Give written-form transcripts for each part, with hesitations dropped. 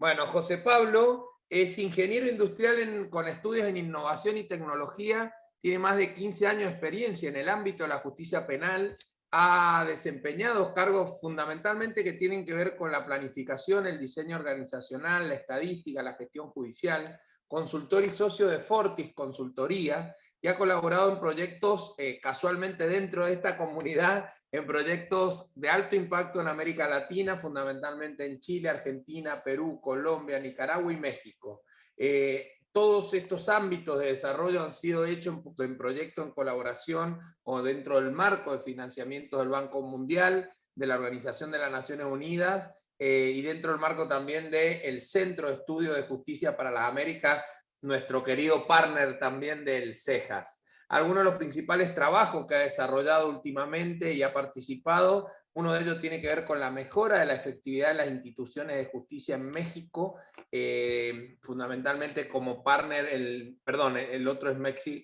Bueno, José Pablo es ingeniero industrial con estudios en innovación y tecnología, tiene más de 15 años de experiencia en el ámbito de la justicia penal, ha desempeñado cargos fundamentalmente que tienen que ver con la planificación, el diseño organizacional, la estadística, la gestión judicial, consultor y socio de Fortis Consultoría, y ha colaborado en proyectos, casualmente dentro de esta comunidad, en proyectos de alto impacto en América Latina, fundamentalmente en Chile, Argentina, Perú, Colombia, Nicaragua y México. Todos estos ámbitos de desarrollo han sido hechos en proyectos en colaboración o dentro del marco de financiamiento del Banco Mundial, de la Organización de las Naciones Unidas, y dentro del marco también del Centro de Estudio de Justicia para las Américas, nuestro querido partner también del CEJAS. Algunos de los principales trabajos que ha desarrollado últimamente y ha participado, uno de ellos tiene que ver con la mejora de la efectividad de las instituciones de justicia en México, fundamentalmente como partner, el otro es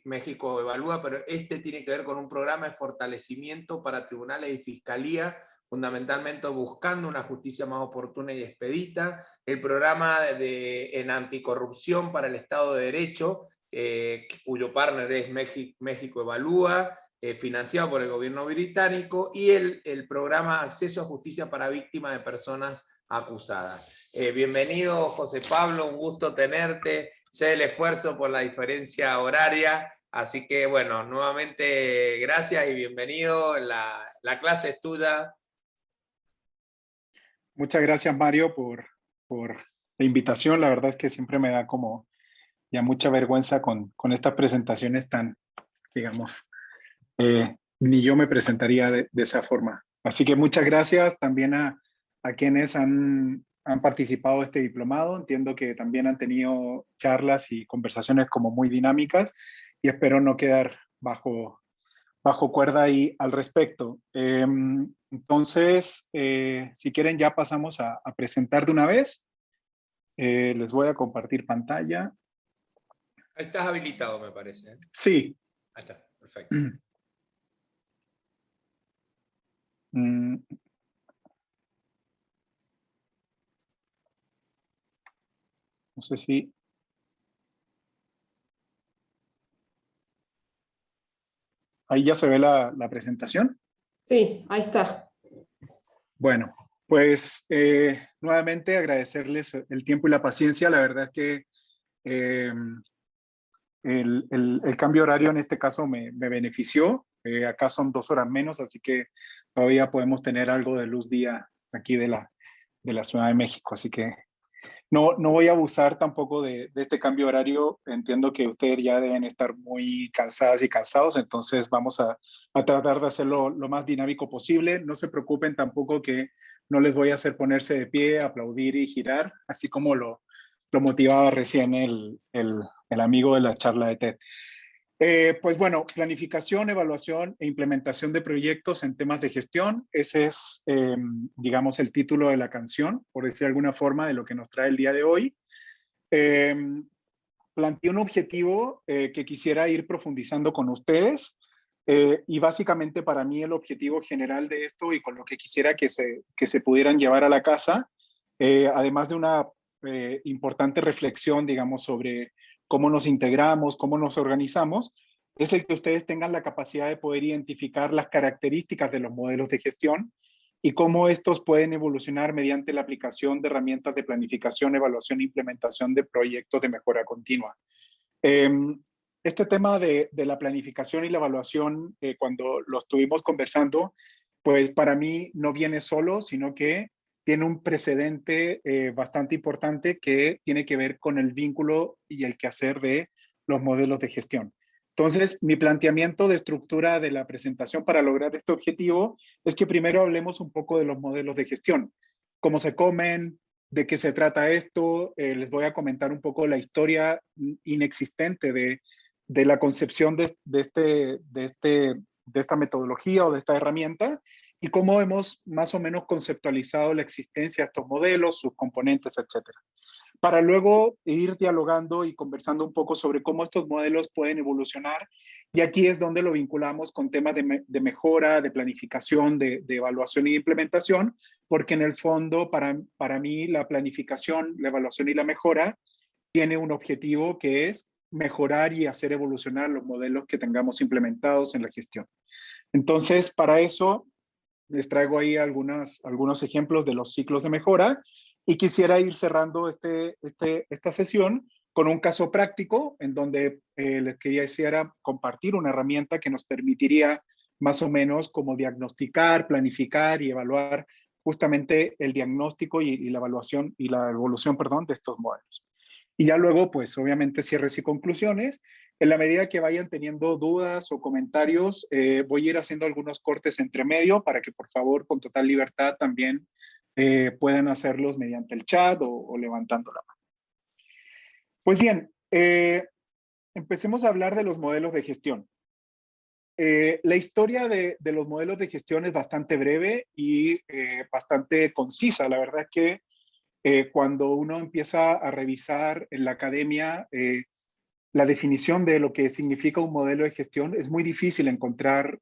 México Evalúa, pero este tiene que ver con un programa de fortalecimiento para tribunales y fiscalía, fundamentalmente buscando una justicia más oportuna y expedita, el programa en anticorrupción para el Estado de Derecho, cuyo partner es México Evalúa, financiado por el gobierno británico, y el programa Acceso a Justicia para Víctimas de Personas Acusadas. Bienvenido, José Pablo, un gusto tenerte. Sé el esfuerzo por la diferencia horaria, así que bueno, nuevamente gracias y bienvenido. La clase es tuya. Muchas gracias, Mario, por la invitación. La verdad es que siempre me da como ya mucha vergüenza con estas presentaciones tan, digamos, ni yo me presentaría de esa forma. Así que muchas gracias también a quienes han participado de este diplomado. Entiendo que también han tenido charlas y conversaciones como muy dinámicas y espero no quedar bajo cuerda ahí al respecto. Entonces, si quieren ya pasamos a presentar de una vez. Les voy a compartir pantalla. Ahí estás habilitado, me parece. Sí. Ahí está, perfecto. No sé si... Ahí ya se ve la presentación. Sí, ahí está. Bueno, pues nuevamente agradecerles el tiempo y la paciencia. La verdad es que el cambio horario en este caso me benefició. Acá son 2 horas menos, así que todavía podemos tener algo de luz día aquí de la Ciudad de México. Así que no voy a abusar tampoco de este cambio horario. Entiendo que ustedes ya deben estar muy cansadas y cansados, entonces vamos a tratar de hacerlo lo más dinámico posible. No se preocupen tampoco que no les voy a hacer ponerse de pie, aplaudir y girar, así como lo motivaba recién el amigo de la charla de TED. Pues bueno, planificación, evaluación e implementación de proyectos en temas de gestión. Ese es, digamos, el título de la canción, por decir de alguna forma, de lo que nos trae el día de hoy. Planteé un objetivo que quisiera ir profundizando con ustedes. Y básicamente para mí el objetivo general de esto y con lo que quisiera que se pudieran llevar a la casa, además de una importante reflexión, digamos, sobre cómo nos integramos, cómo nos organizamos, es el que ustedes tengan la capacidad de poder identificar las características de los modelos de gestión y cómo estos pueden evolucionar mediante la aplicación de herramientas de planificación, evaluación e implementación de proyectos de mejora continua. Este tema de la planificación y la evaluación, cuando lo estuvimos conversando, pues para mí no viene solo, sino que tiene un precedente bastante importante que tiene que ver con el vínculo y el quehacer de los modelos de gestión. Entonces, mi planteamiento de estructura de la presentación para lograr este objetivo es que primero hablemos un poco de los modelos de gestión, cómo se comen, de qué se trata esto. Les voy a comentar un poco la historia inexistente de la concepción de esta metodología o de esta herramienta y cómo hemos más o menos conceptualizado la existencia de estos modelos, sus componentes, etc. para luego ir dialogando y conversando un poco sobre cómo estos modelos pueden evolucionar. Y aquí es donde lo vinculamos con temas de mejora, de planificación, de evaluación y de implementación, porque en el fondo, para mí, la planificación, la evaluación y la mejora tiene un objetivo que es mejorar y hacer evolucionar los modelos que tengamos implementados en la gestión. Entonces, para eso, les traigo ahí algunos ejemplos de los ciclos de mejora y quisiera ir cerrando esta sesión con un caso práctico en donde les quería decir compartir una herramienta que nos permitiría más o menos como diagnosticar, planificar y evaluar justamente el diagnóstico y la evaluación y la evolución, perdón, de estos modelos. Y ya luego, pues obviamente cierres y conclusiones. En la medida que vayan teniendo dudas o comentarios, voy a ir haciendo algunos cortes entre medio para que por favor con total libertad también puedan hacerlos mediante el chat o levantando la mano. Pues bien, empecemos a hablar de los modelos de gestión. La historia de los modelos de gestión es bastante breve y bastante concisa. La verdad es que cuando uno empieza a revisar en la academia la definición de lo que significa un modelo de gestión, es muy difícil encontrar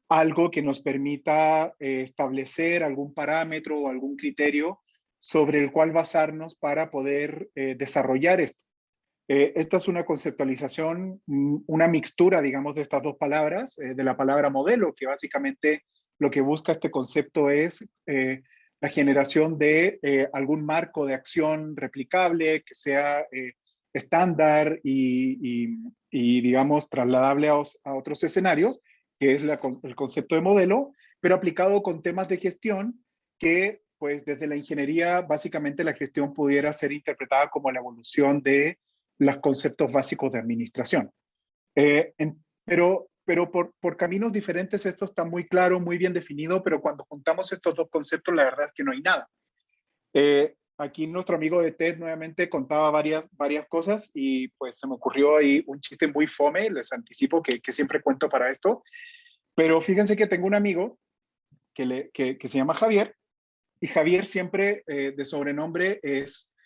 algo que nos permita establecer algún parámetro o algún criterio sobre el cual basarnos para poder desarrollar esto. Esta es una conceptualización, una mixtura, digamos, de estas dos palabras, de la palabra modelo, que básicamente lo que busca este concepto es la generación de algún marco de acción replicable que sea estándar y, digamos, trasladable a otros escenarios, que es el concepto de modelo, pero aplicado con temas de gestión que, pues, desde la ingeniería, básicamente la gestión pudiera ser interpretada como la evolución de los conceptos básicos de administración. Pero por caminos diferentes esto está muy claro, muy bien definido, pero cuando juntamos estos dos conceptos, la verdad es que no hay nada. Aquí nuestro amigo de TED nuevamente contaba varias cosas y pues se me ocurrió ahí un chiste muy fome, les anticipo que siempre cuento para esto, pero fíjense que tengo un amigo que se llama Javier y Javier siempre de sobrenombre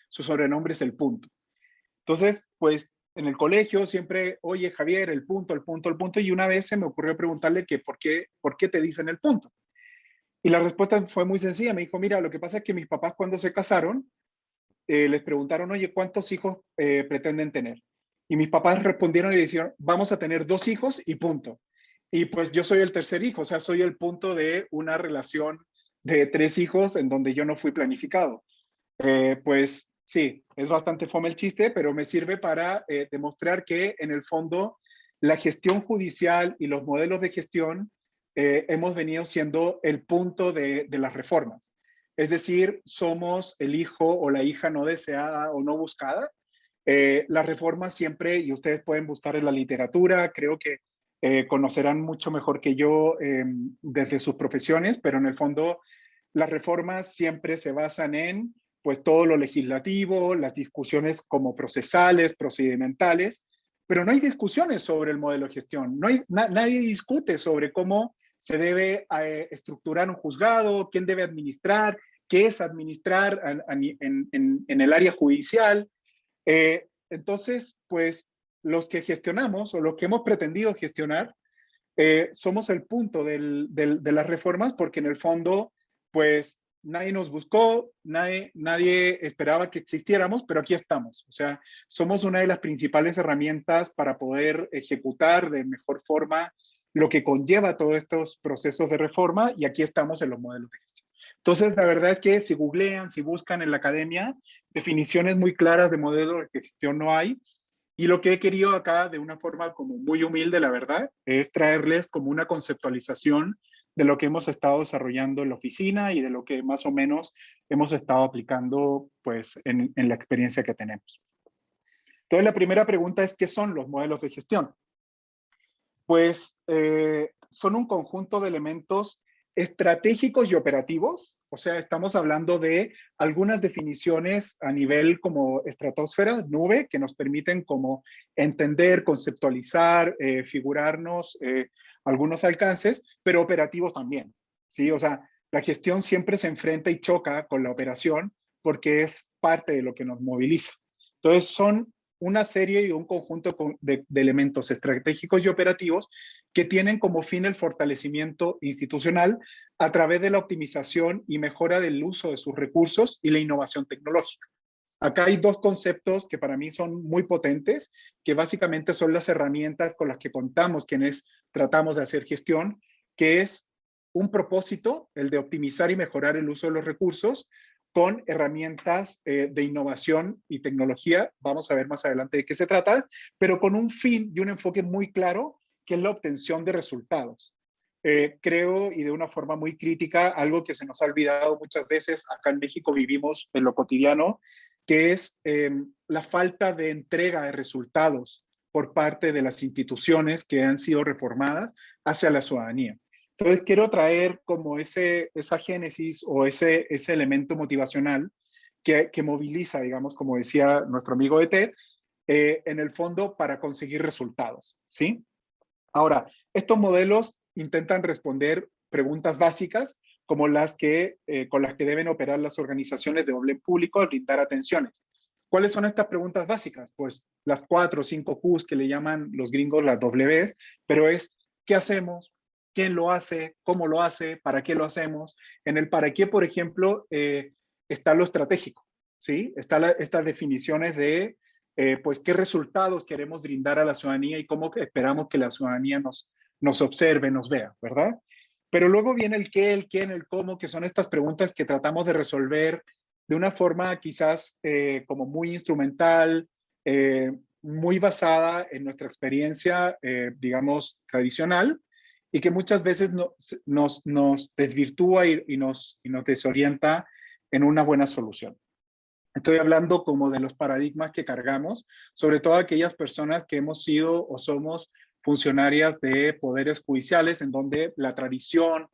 su sobrenombre es el punto. Entonces, pues en el colegio siempre, oye Javier, el punto, el punto, el punto, y una vez se me ocurrió preguntarle que por qué te dicen el punto. Y la respuesta fue muy sencilla, me dijo, mira, lo que pasa es que mis papás cuando se casaron, les preguntaron, oye, ¿cuántos hijos pretenden tener? Y mis papás respondieron y le dijeron, vamos a tener 2 hijos y punto. Y pues yo soy el tercer hijo, o sea, soy el punto de una relación de 3 hijos en donde yo no fui planificado. Pues sí, es bastante fome el chiste, pero me sirve para demostrar que en el fondo la gestión judicial y los modelos de gestión hemos venido siendo el punto de las reformas. Es decir, somos el hijo o la hija no deseada o no buscada. Las reformas siempre, y ustedes pueden buscar en la literatura, creo que conocerán mucho mejor que yo desde sus profesiones, pero en el fondo las reformas siempre se basan en pues todo lo legislativo, las discusiones como procesales, procedimentales, pero no hay discusiones sobre el modelo de gestión. Nadie discute sobre cómo se debe estructurar un juzgado, quién debe administrar, qué es administrar en el área judicial. Entonces, pues los que gestionamos o los que hemos pretendido gestionar, somos el punto de las reformas porque en el fondo, pues nadie nos buscó, nadie esperaba que existiéramos, pero aquí estamos. O sea, somos una de las principales herramientas para poder ejecutar de mejor forma lo que conlleva todos estos procesos de reforma y aquí estamos en los modelos de gestión. Entonces, la verdad es que si googlean, si buscan en la academia, definiciones muy claras de modelo de gestión no hay. Y lo que he querido acá, de una forma como muy humilde, la verdad, es traerles como una conceptualización de lo que hemos estado desarrollando en la oficina y de lo que más o menos hemos estado aplicando pues, en la experiencia que tenemos. Entonces, la primera pregunta es, ¿qué son los modelos de gestión? Pues son un conjunto de elementos estratégicos y operativos, o sea, estamos hablando de algunas definiciones a nivel como estratosfera, nube, que nos permiten como entender, conceptualizar, figurarnos algunos alcances, pero operativos también, ¿sí? O sea, la gestión siempre se enfrenta y choca con la operación, porque es parte de lo que nos moviliza. Entonces son una serie y un conjunto de elementos estratégicos y operativos que tienen como fin el fortalecimiento institucional a través de la optimización y mejora del uso de sus recursos y la innovación tecnológica. Acá hay dos conceptos que para mí son muy potentes, que básicamente son las herramientas con las que contamos quienes tratamos de hacer gestión, que es un propósito, el de optimizar y mejorar el uso de los recursos, con herramientas de innovación y tecnología. Vamos a ver más adelante de qué se trata, pero con un fin y un enfoque muy claro, que es la obtención de resultados. Creo, y de una forma muy crítica, algo que se nos ha olvidado muchas veces, acá en México vivimos en lo cotidiano, que es la falta de entrega de resultados por parte de las instituciones que han sido reformadas hacia la ciudadanía. Entonces quiero traer como esa génesis o ese elemento motivacional que moviliza, digamos, como decía nuestro amigo ET, en el fondo para conseguir resultados, ¿sí? Ahora, estos modelos intentan responder preguntas básicas como las con las que deben operar las organizaciones de orden público al brindar atenciones. ¿Cuáles son estas preguntas básicas? Pues las 4 o 5 Qs que le llaman los gringos las Ws, pero es ¿qué hacemos? ¿Quién lo hace? ¿Cómo lo hace? ¿Para qué lo hacemos? En el para qué, por ejemplo, está lo estratégico, ¿sí? Están estas definiciones de pues qué resultados queremos brindar a la ciudadanía y cómo esperamos que la ciudadanía nos observe, nos vea, ¿verdad? Pero luego viene el qué, el quién, el cómo, que son estas preguntas que tratamos de resolver de una forma quizás como muy instrumental, muy basada en nuestra experiencia, digamos, tradicional, y que muchas veces nos desvirtúa y nos desorienta en una buena solución. Estoy hablando como de los paradigmas que cargamos, sobre todo aquellas personas que hemos sido o funcionarias de poderes judiciales, en donde la tradición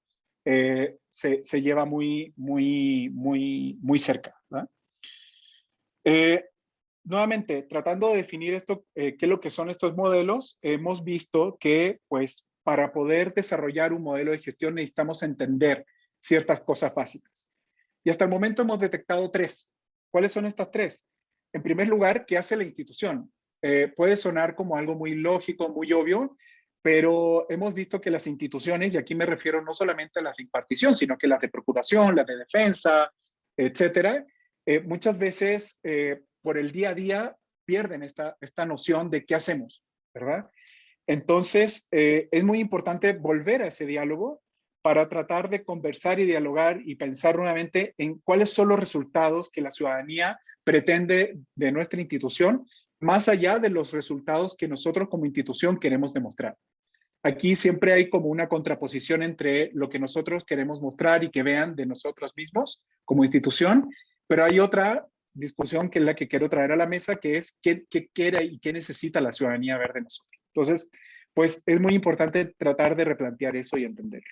se lleva muy cerca, ¿verdad? Nuevamente, tratando de definir esto, qué es lo que son estos modelos, hemos visto que, pues, para poder desarrollar un modelo de gestión necesitamos entender ciertas cosas básicas. Y hasta el momento hemos detectado 3. ¿Cuáles son estas 3? En primer lugar, ¿qué hace la institución? Puede sonar como algo muy lógico, muy obvio, pero hemos visto que las instituciones, y aquí me refiero no solamente a las de impartición, sino que las de procuración, las de defensa, etcétera, muchas veces por el día a día pierden esta noción de qué hacemos, ¿verdad? Entonces, es muy importante volver a ese diálogo para tratar de conversar y dialogar y pensar nuevamente en cuáles son los resultados que la ciudadanía pretende de nuestra institución, más allá de los resultados que nosotros como institución queremos demostrar. Aquí siempre hay como una contraposición entre lo que nosotros queremos mostrar y que vean de nosotros mismos como institución, pero hay otra discusión que es la que quiero traer a la mesa, que es qué quiere y qué necesita la ciudadanía ver de nosotros. Entonces, pues es muy importante tratar de replantear eso y entenderlo.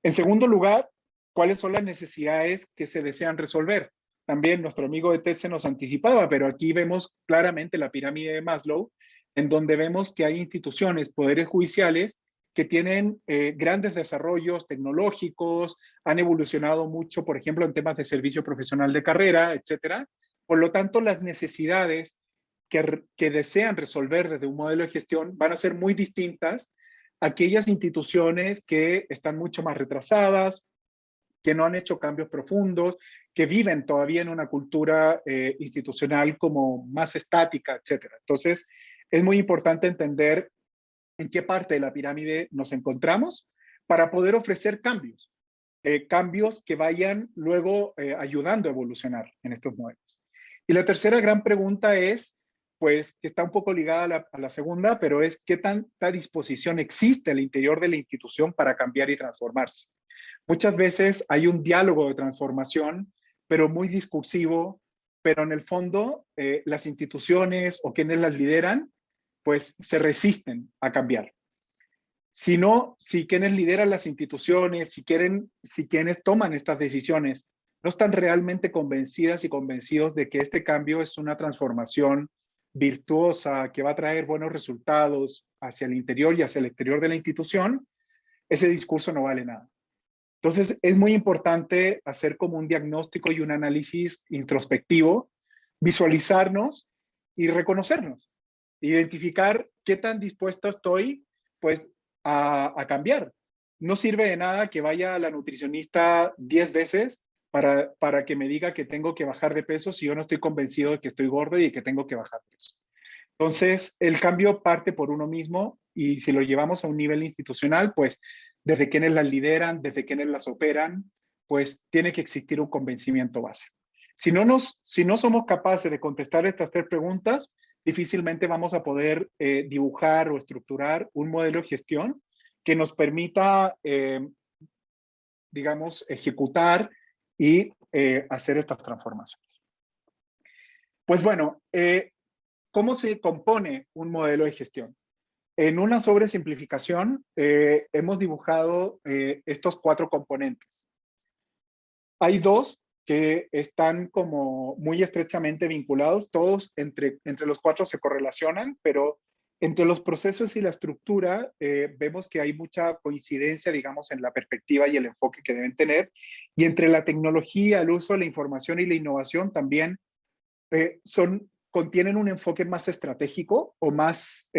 En segundo lugar, ¿cuáles son las necesidades que se desean resolver? También nuestro amigo de TED se nos anticipaba, pero aquí vemos claramente la pirámide de Maslow, en donde vemos que hay instituciones, poderes judiciales, que tienen grandes desarrollos tecnológicos, han evolucionado mucho, por ejemplo, en temas de servicio profesional de carrera, etcétera. Por lo tanto, las necesidades que desean resolver desde un modelo de gestión van a ser muy distintas a aquellas instituciones que están mucho más retrasadas, que no han hecho cambios profundos, que viven todavía en una cultura institucional como más estática, etcétera. Entonces, es muy importante entender en qué parte de la pirámide nos encontramos para poder ofrecer cambios, cambios que vayan luego ayudando a evolucionar en estos modelos. Y la tercera gran pregunta es, pues, que está un poco ligada a la segunda, pero es qué tanta disposición existe al interior de la institución para cambiar y transformarse. Muchas veces hay un diálogo de transformación, pero muy discursivo, pero en el fondo las instituciones o quienes las lideran, pues se resisten a cambiar. Si quienes lideran las instituciones, si quienes toman estas decisiones, no están realmente convencidas y convencidos de que este cambio es una transformación virtuosa, que va a traer buenos resultados hacia el interior y hacia el exterior de la institución, ese discurso no vale nada. Entonces, es muy importante hacer como un diagnóstico y un análisis introspectivo, visualizarnos y reconocernos, identificar qué tan dispuesto estoy, pues, a cambiar. No sirve de nada que vaya a la nutricionista 10 veces para que me diga que tengo que bajar de peso si yo no estoy convencido de que estoy gordo y que tengo que bajar de peso. Entonces, el cambio parte por uno mismo y si lo llevamos a un nivel institucional, pues desde quienes las lideran, desde quienes las operan, pues tiene que existir un convencimiento base. Si no somos capaces de contestar estas tres preguntas, difícilmente vamos a poder dibujar o estructurar un modelo de gestión que nos permita, digamos, ejecutar y hacer estas transformaciones. Pues bueno, ¿cómo se compone un modelo de gestión? En una sobresimplificación, hemos dibujado estos 4 componentes. Hay 2 que están como muy estrechamente vinculados, todos entre los 4 se correlacionan, pero entre los procesos y la estructura vemos que hay mucha coincidencia, digamos, en la perspectiva y el enfoque que deben tener, y entre la tecnología, el uso de la información y la innovación también contienen un enfoque más estratégico o más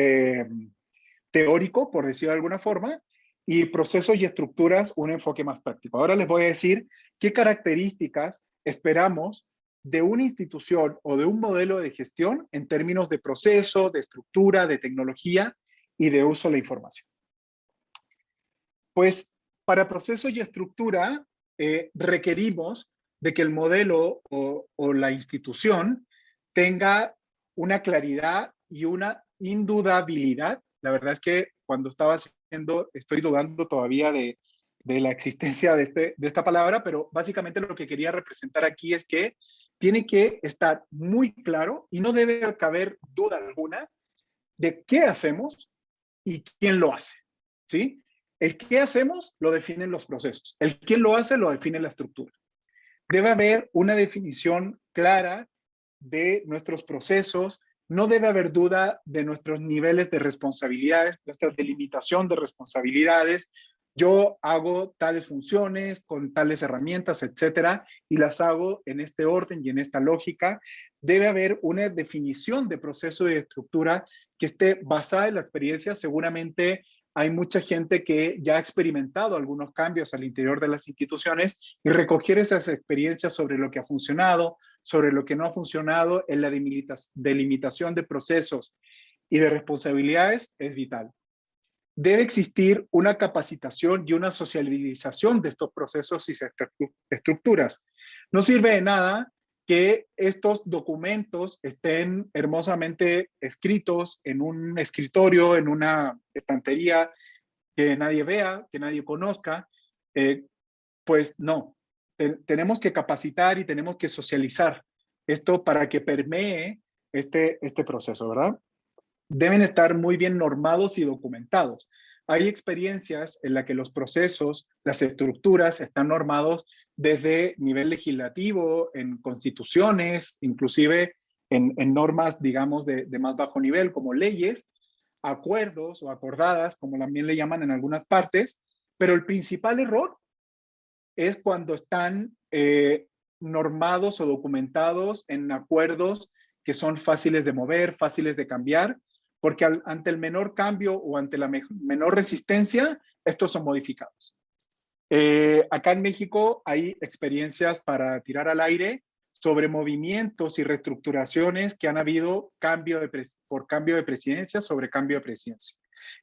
teórico, por decirlo de alguna forma, y procesos y estructuras un enfoque más práctico. Ahora les voy a decir qué características esperamos de una institución o de un modelo de gestión en términos de proceso, de estructura, de tecnología y de uso de la información. Pues para proceso y estructura requerimos de que el modelo o la institución tenga una claridad y una indudabilidad. La verdad es que cuando estaba haciendo, estoy dudando todavía de la existencia de esta palabra, pero básicamente lo que quería representar aquí es que tiene que estar muy claro y no debe caber duda alguna de qué hacemos y quién lo hace, ¿sí? El qué hacemos lo definen los procesos, el quién lo hace lo define la estructura. Debe haber una definición clara de nuestros procesos, no debe haber duda de nuestros niveles de responsabilidades, nuestra delimitación de responsabilidades. Yo hago tales funciones con tales herramientas, etcétera, y las hago en este orden y en esta lógica. Debe haber una definición de proceso y de estructura que esté basada en la experiencia. Seguramente hay mucha gente que ya ha experimentado algunos cambios al interior de las instituciones y recoger esas experiencias sobre lo que ha funcionado, sobre lo que no ha funcionado en la delimitación de procesos y de responsabilidades es vital. Debe existir una capacitación y una socialización de estos procesos y estructuras. No sirve de nada que estos documentos estén hermosamente escritos en un escritorio, en una estantería, que nadie vea, que nadie conozca. Pues no, tenemos que capacitar y tenemos que socializar esto para que permee este proceso, ¿verdad? Deben estar muy bien normados y documentados. Hay experiencias en las que los procesos, las estructuras están normados desde nivel legislativo, en constituciones, inclusive en normas, digamos, de más bajo nivel, como leyes, acuerdos o acordadas, como también le llaman en algunas partes, pero el principal error es cuando están normados o documentados en acuerdos que son fáciles de mover, fáciles de cambiar, porque ante el menor cambio o ante la menor resistencia, estos son modificados. Acá en México hay experiencias para tirar al aire sobre movimientos y reestructuraciones que han habido por cambio de presidencia sobre cambio de presidencia,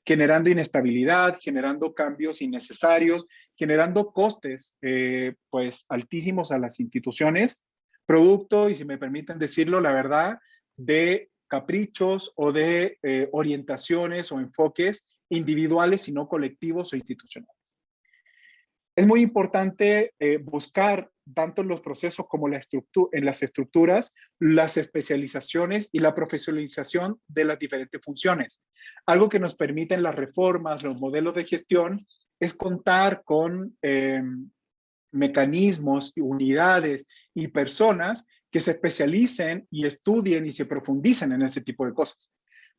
generando inestabilidad, generando cambios innecesarios, generando costes pues altísimos a las instituciones, producto, y si me permiten decirlo, la verdad, de caprichos o de orientaciones o enfoques individuales y no colectivos o institucionales. Es muy importante buscar tanto en los procesos como en las estructuras, las especializaciones y la profesionalización de las diferentes funciones. Algo que nos permiten las reformas, los modelos de gestión, es contar con mecanismos, unidades y personas que se especialicen y estudien y se profundicen en ese tipo de cosas.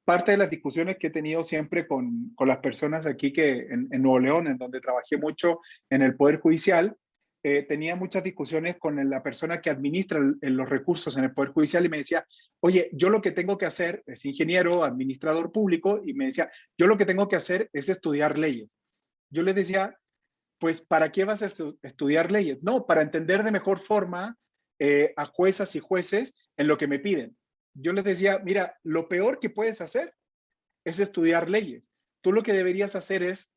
parte de las discusiones que he tenido siempre con las personas aquí en Nuevo León, en donde trabajé mucho en el Poder Judicial, tenía muchas discusiones con la persona que administra los recursos en el Poder Judicial y me decía, oye, yo lo que tengo que hacer, es ingeniero, administrador público, y me decía, yo lo que tengo que hacer es estudiar leyes. Yo les decía, pues, ¿para qué vas a estudiar leyes? No, para entender de mejor forma a juezas y jueces en lo que me piden. Yo les decía, mira, lo peor que puedes hacer es estudiar leyes. Tú lo que deberías hacer es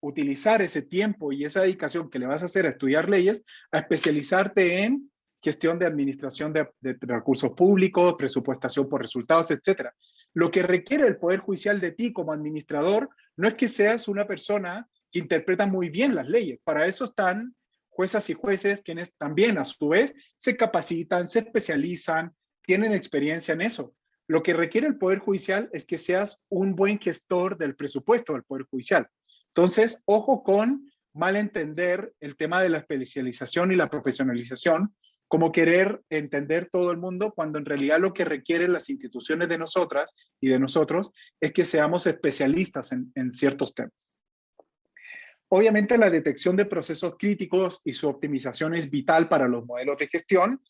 utilizar ese tiempo y esa dedicación que le vas a hacer a estudiar leyes, a especializarte en gestión de administración de recursos públicos, presupuestación por resultados, etcétera. Lo que requiere el Poder Judicial de ti como administrador no es que seas una persona que interpreta muy bien las leyes. Para eso están juezas y jueces quienes también a su vez se capacitan, se especializan, tienen experiencia en eso. Lo que requiere el Poder Judicial es que seas un buen gestor del presupuesto del Poder Judicial. Entonces, ojo con malentender el tema de la especialización y la profesionalización, como querer entender todo el mundo, cuando en realidad lo que requieren las instituciones de nosotras y de nosotros es que seamos especialistas en ciertos temas. Obviamente, la detección de procesos críticos y su optimización es vital para los modelos de gestión,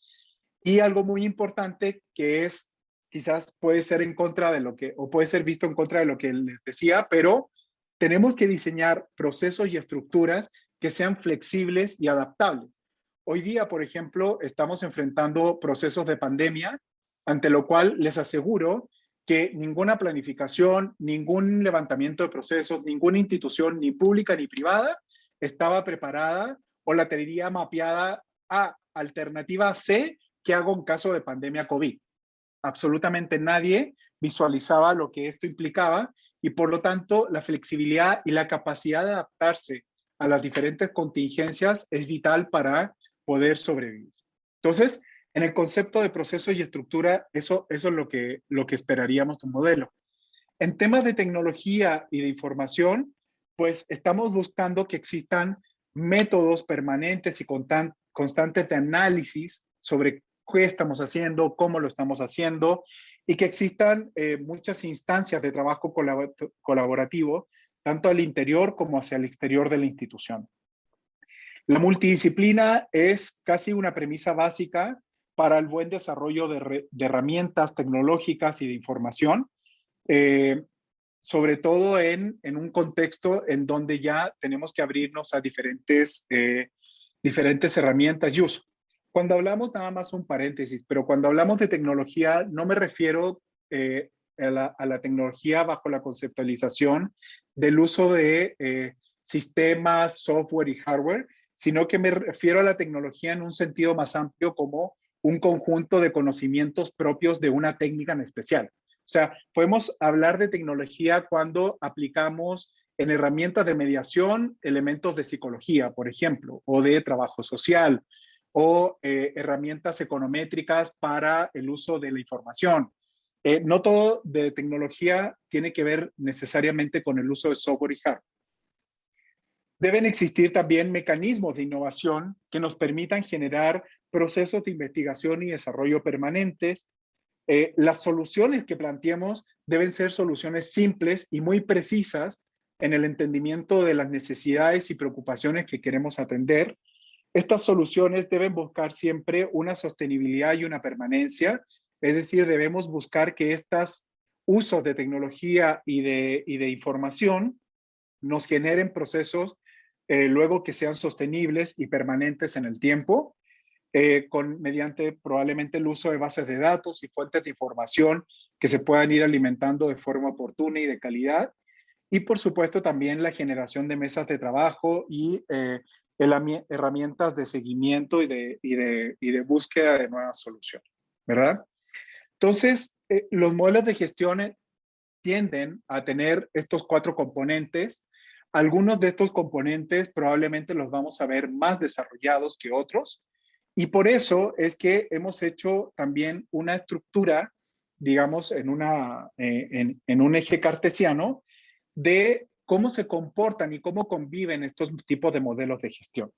y algo muy importante que es, quizás puede ser en contra de lo que, o puede ser visto en contra de lo que les decía, pero tenemos que diseñar procesos y estructuras que sean flexibles y adaptables. Hoy día, por ejemplo, estamos enfrentando procesos de pandemia, ante lo cual les aseguro que ninguna planificación, ningún levantamiento de procesos, ninguna institución, ni pública ni privada, estaba preparada o la tendría mapeada a alternativa C que hago en caso de pandemia COVID. Absolutamente nadie visualizaba lo que esto implicaba y por lo tanto la flexibilidad y la capacidad de adaptarse a las diferentes contingencias es vital para poder sobrevivir. Entonces, en el concepto de proceso y estructura, eso es lo que esperaríamos de un modelo. En temas de tecnología y de información, pues estamos buscando que existan métodos permanentes y constantes de análisis sobre qué estamos haciendo, cómo lo estamos haciendo, y que existan muchas instancias de trabajo colaborativo, tanto al interior como hacia el exterior de la institución. La multidisciplina es casi una premisa básica para el buen desarrollo de herramientas tecnológicas y de información, eh, sobre todo en un contexto en donde ya tenemos que abrirnos a diferentes herramientas y uso. Cuando hablamos, nada más un paréntesis, pero cuando hablamos de tecnología, no me refiero a la tecnología bajo la conceptualización del uso de sistemas, software y hardware, sino que me refiero a la tecnología en un sentido más amplio como un conjunto de conocimientos propios de una técnica en especial. O sea, podemos hablar de tecnología cuando aplicamos en herramientas de mediación elementos de psicología, por ejemplo, o de trabajo social, o herramientas econométricas para el uso de la información. No todo de tecnología tiene que ver necesariamente con el uso de software y hardware. Deben existir también mecanismos de innovación que nos permitan generar procesos de investigación y desarrollo permanentes. Las soluciones que planteemos deben ser soluciones simples y muy precisas en el entendimiento de las necesidades y preocupaciones que queremos atender. Estas soluciones deben buscar siempre una sostenibilidad y una permanencia, es decir, debemos buscar que estos usos de tecnología y de información nos generen procesos luego que sean sostenibles y permanentes en el tiempo, mediante probablemente el uso de bases de datos y fuentes de información que se puedan ir alimentando de forma oportuna y de calidad. Y por supuesto también la generación de mesas de trabajo y herramientas de seguimiento y de búsqueda de nuevas soluciones, ¿verdad? Entonces, los modelos de gestión tienden a tener estos 4 componentes. Algunos de estos componentes probablemente los vamos a ver más desarrollados que otros, y por eso es que hemos hecho también una estructura, digamos, en un eje cartesiano de cómo se comportan y cómo conviven estos tipos de modelos de gestión.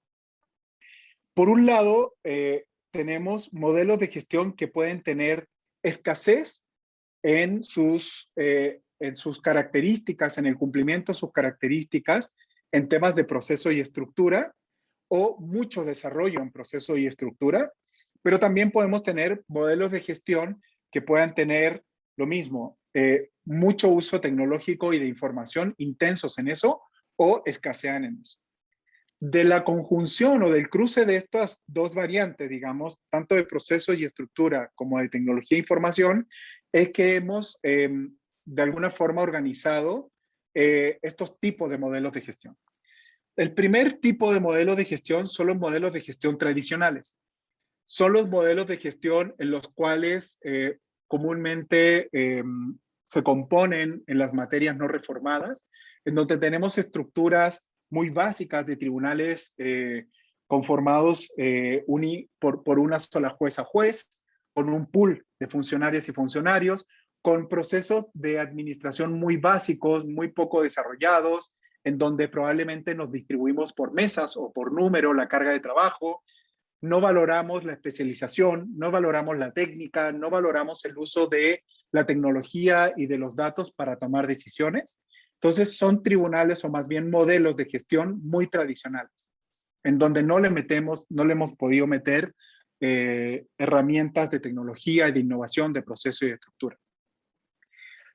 Por un lado, tenemos modelos de gestión que pueden tener escasez en sus características, en el cumplimiento de sus características en temas de proceso y estructura, o mucho desarrollo en proceso y estructura, pero también podemos tener modelos de gestión que puedan tener lo mismo, mucho uso tecnológico y de información intensos en eso, o escasean en eso. De la conjunción o del cruce de estas dos variantes, digamos, tanto de proceso y estructura como de tecnología e información, es que hemos de alguna forma organizado estos tipos de modelos de gestión. El primer tipo de modelo de gestión son los modelos de gestión tradicionales. Son los modelos de gestión en los cuales comúnmente se componen en las materias no reformadas, en donde tenemos estructuras muy básicas de tribunales conformados por una sola jueza juez, con un pool de funcionarias y funcionarios, con procesos de administración muy básicos, muy poco desarrollados, en donde probablemente nos distribuimos por mesas o por número la carga de trabajo. No valoramos la especialización, no valoramos la técnica, no valoramos el uso de la tecnología y de los datos para tomar decisiones. Entonces son tribunales o más bien modelos de gestión muy tradicionales, en donde no le hemos podido meter herramientas de tecnología y de innovación, de proceso y de estructura.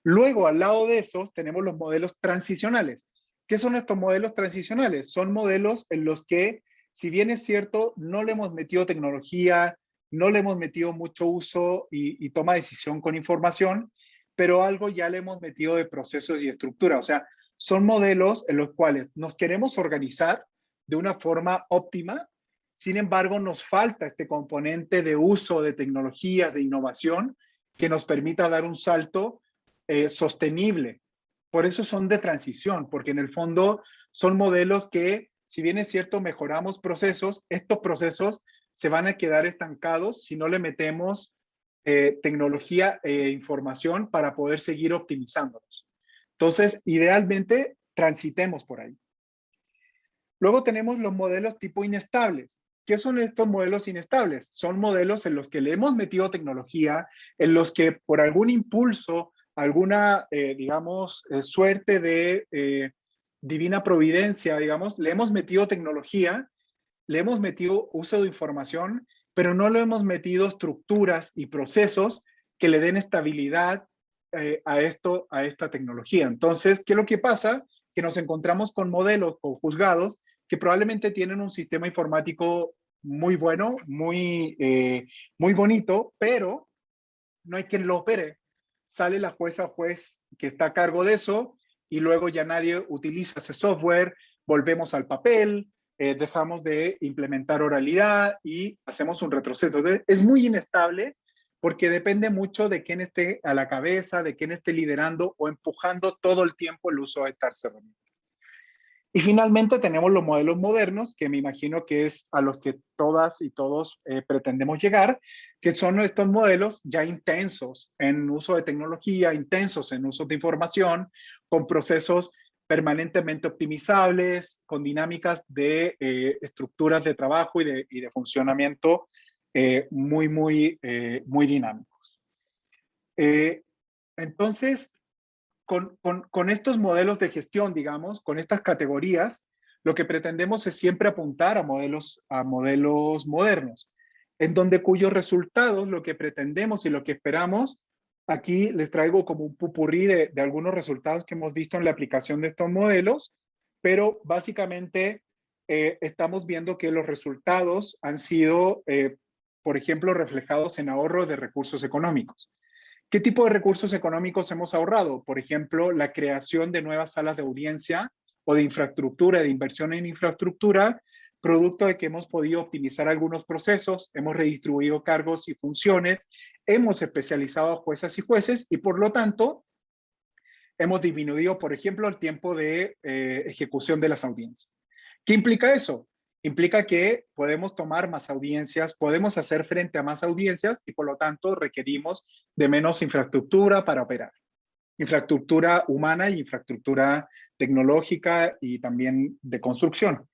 Luego, al lado de esos, tenemos los modelos transicionales. ¿Qué son estos modelos transicionales? Son modelos en los que, si bien es cierto, no le hemos metido tecnología, no le hemos metido mucho uso y toma de decisión con información, pero algo ya le hemos metido de procesos y estructura. O sea, son modelos en los cuales nos queremos organizar de una forma óptima, sin embargo, nos falta este componente de uso de tecnologías, de innovación, que nos permita dar un salto sostenible. Por eso son de transición, porque en el fondo son modelos que, si bien es cierto, mejoramos procesos, estos procesos se van a quedar estancados si no le metemos tecnología e información para poder seguir optimizándolos. Entonces, idealmente, transitemos por ahí. Luego tenemos los modelos tipo inestables. ¿Qué son estos modelos inestables? Son modelos en los que le hemos metido tecnología, en los que por algún impulso, alguna, digamos, suerte de divina providencia, digamos, le hemos metido tecnología, le hemos metido uso de información, pero no le hemos metido estructuras y procesos que le den estabilidad a esta tecnología. Entonces, ¿qué es lo que pasa? Que nos encontramos con modelos o juzgados que probablemente tienen un sistema informático muy bueno, muy bonito, pero no hay quien lo opere. Sale la jueza o juez que está a cargo de eso y luego ya nadie utiliza ese software, volvemos al papel, dejamos de implementar oralidad y hacemos un retroceso. Entonces, es muy inestable porque depende mucho de quién esté a la cabeza, de quién esté liderando o empujando todo el tiempo el uso de estas herramientas. Y finalmente tenemos los modelos modernos, que me imagino que es a los que todas y todos pretendemos llegar, que son estos modelos ya intensos en uso de tecnología, intensos en uso de información, con procesos permanentemente optimizables, con dinámicas de estructuras de trabajo y de funcionamiento muy dinámicos. Entonces, con estos modelos de gestión, digamos, con estas categorías, lo que pretendemos es siempre apuntar a modelos modernos, en donde cuyos resultados, lo que pretendemos y lo que esperamos, aquí les traigo como un popurrí de algunos resultados que hemos visto en la aplicación de estos modelos, pero básicamente estamos viendo que los resultados han sido, por ejemplo, reflejados en ahorro de recursos económicos. ¿Qué tipo de recursos económicos hemos ahorrado? Por ejemplo, la creación de nuevas salas de audiencia o de infraestructura, de inversión en infraestructura, producto de que hemos podido optimizar algunos procesos, hemos redistribuido cargos y funciones, hemos especializado a juezas y jueces y por lo tanto hemos disminuido, por ejemplo, el tiempo de ejecución de las audiencias. ¿Qué implica eso? Implica que podemos tomar más audiencias, podemos hacer frente a más audiencias y por lo tanto requerimos de menos infraestructura para operar. Infraestructura humana y infraestructura tecnológica y también de construcción.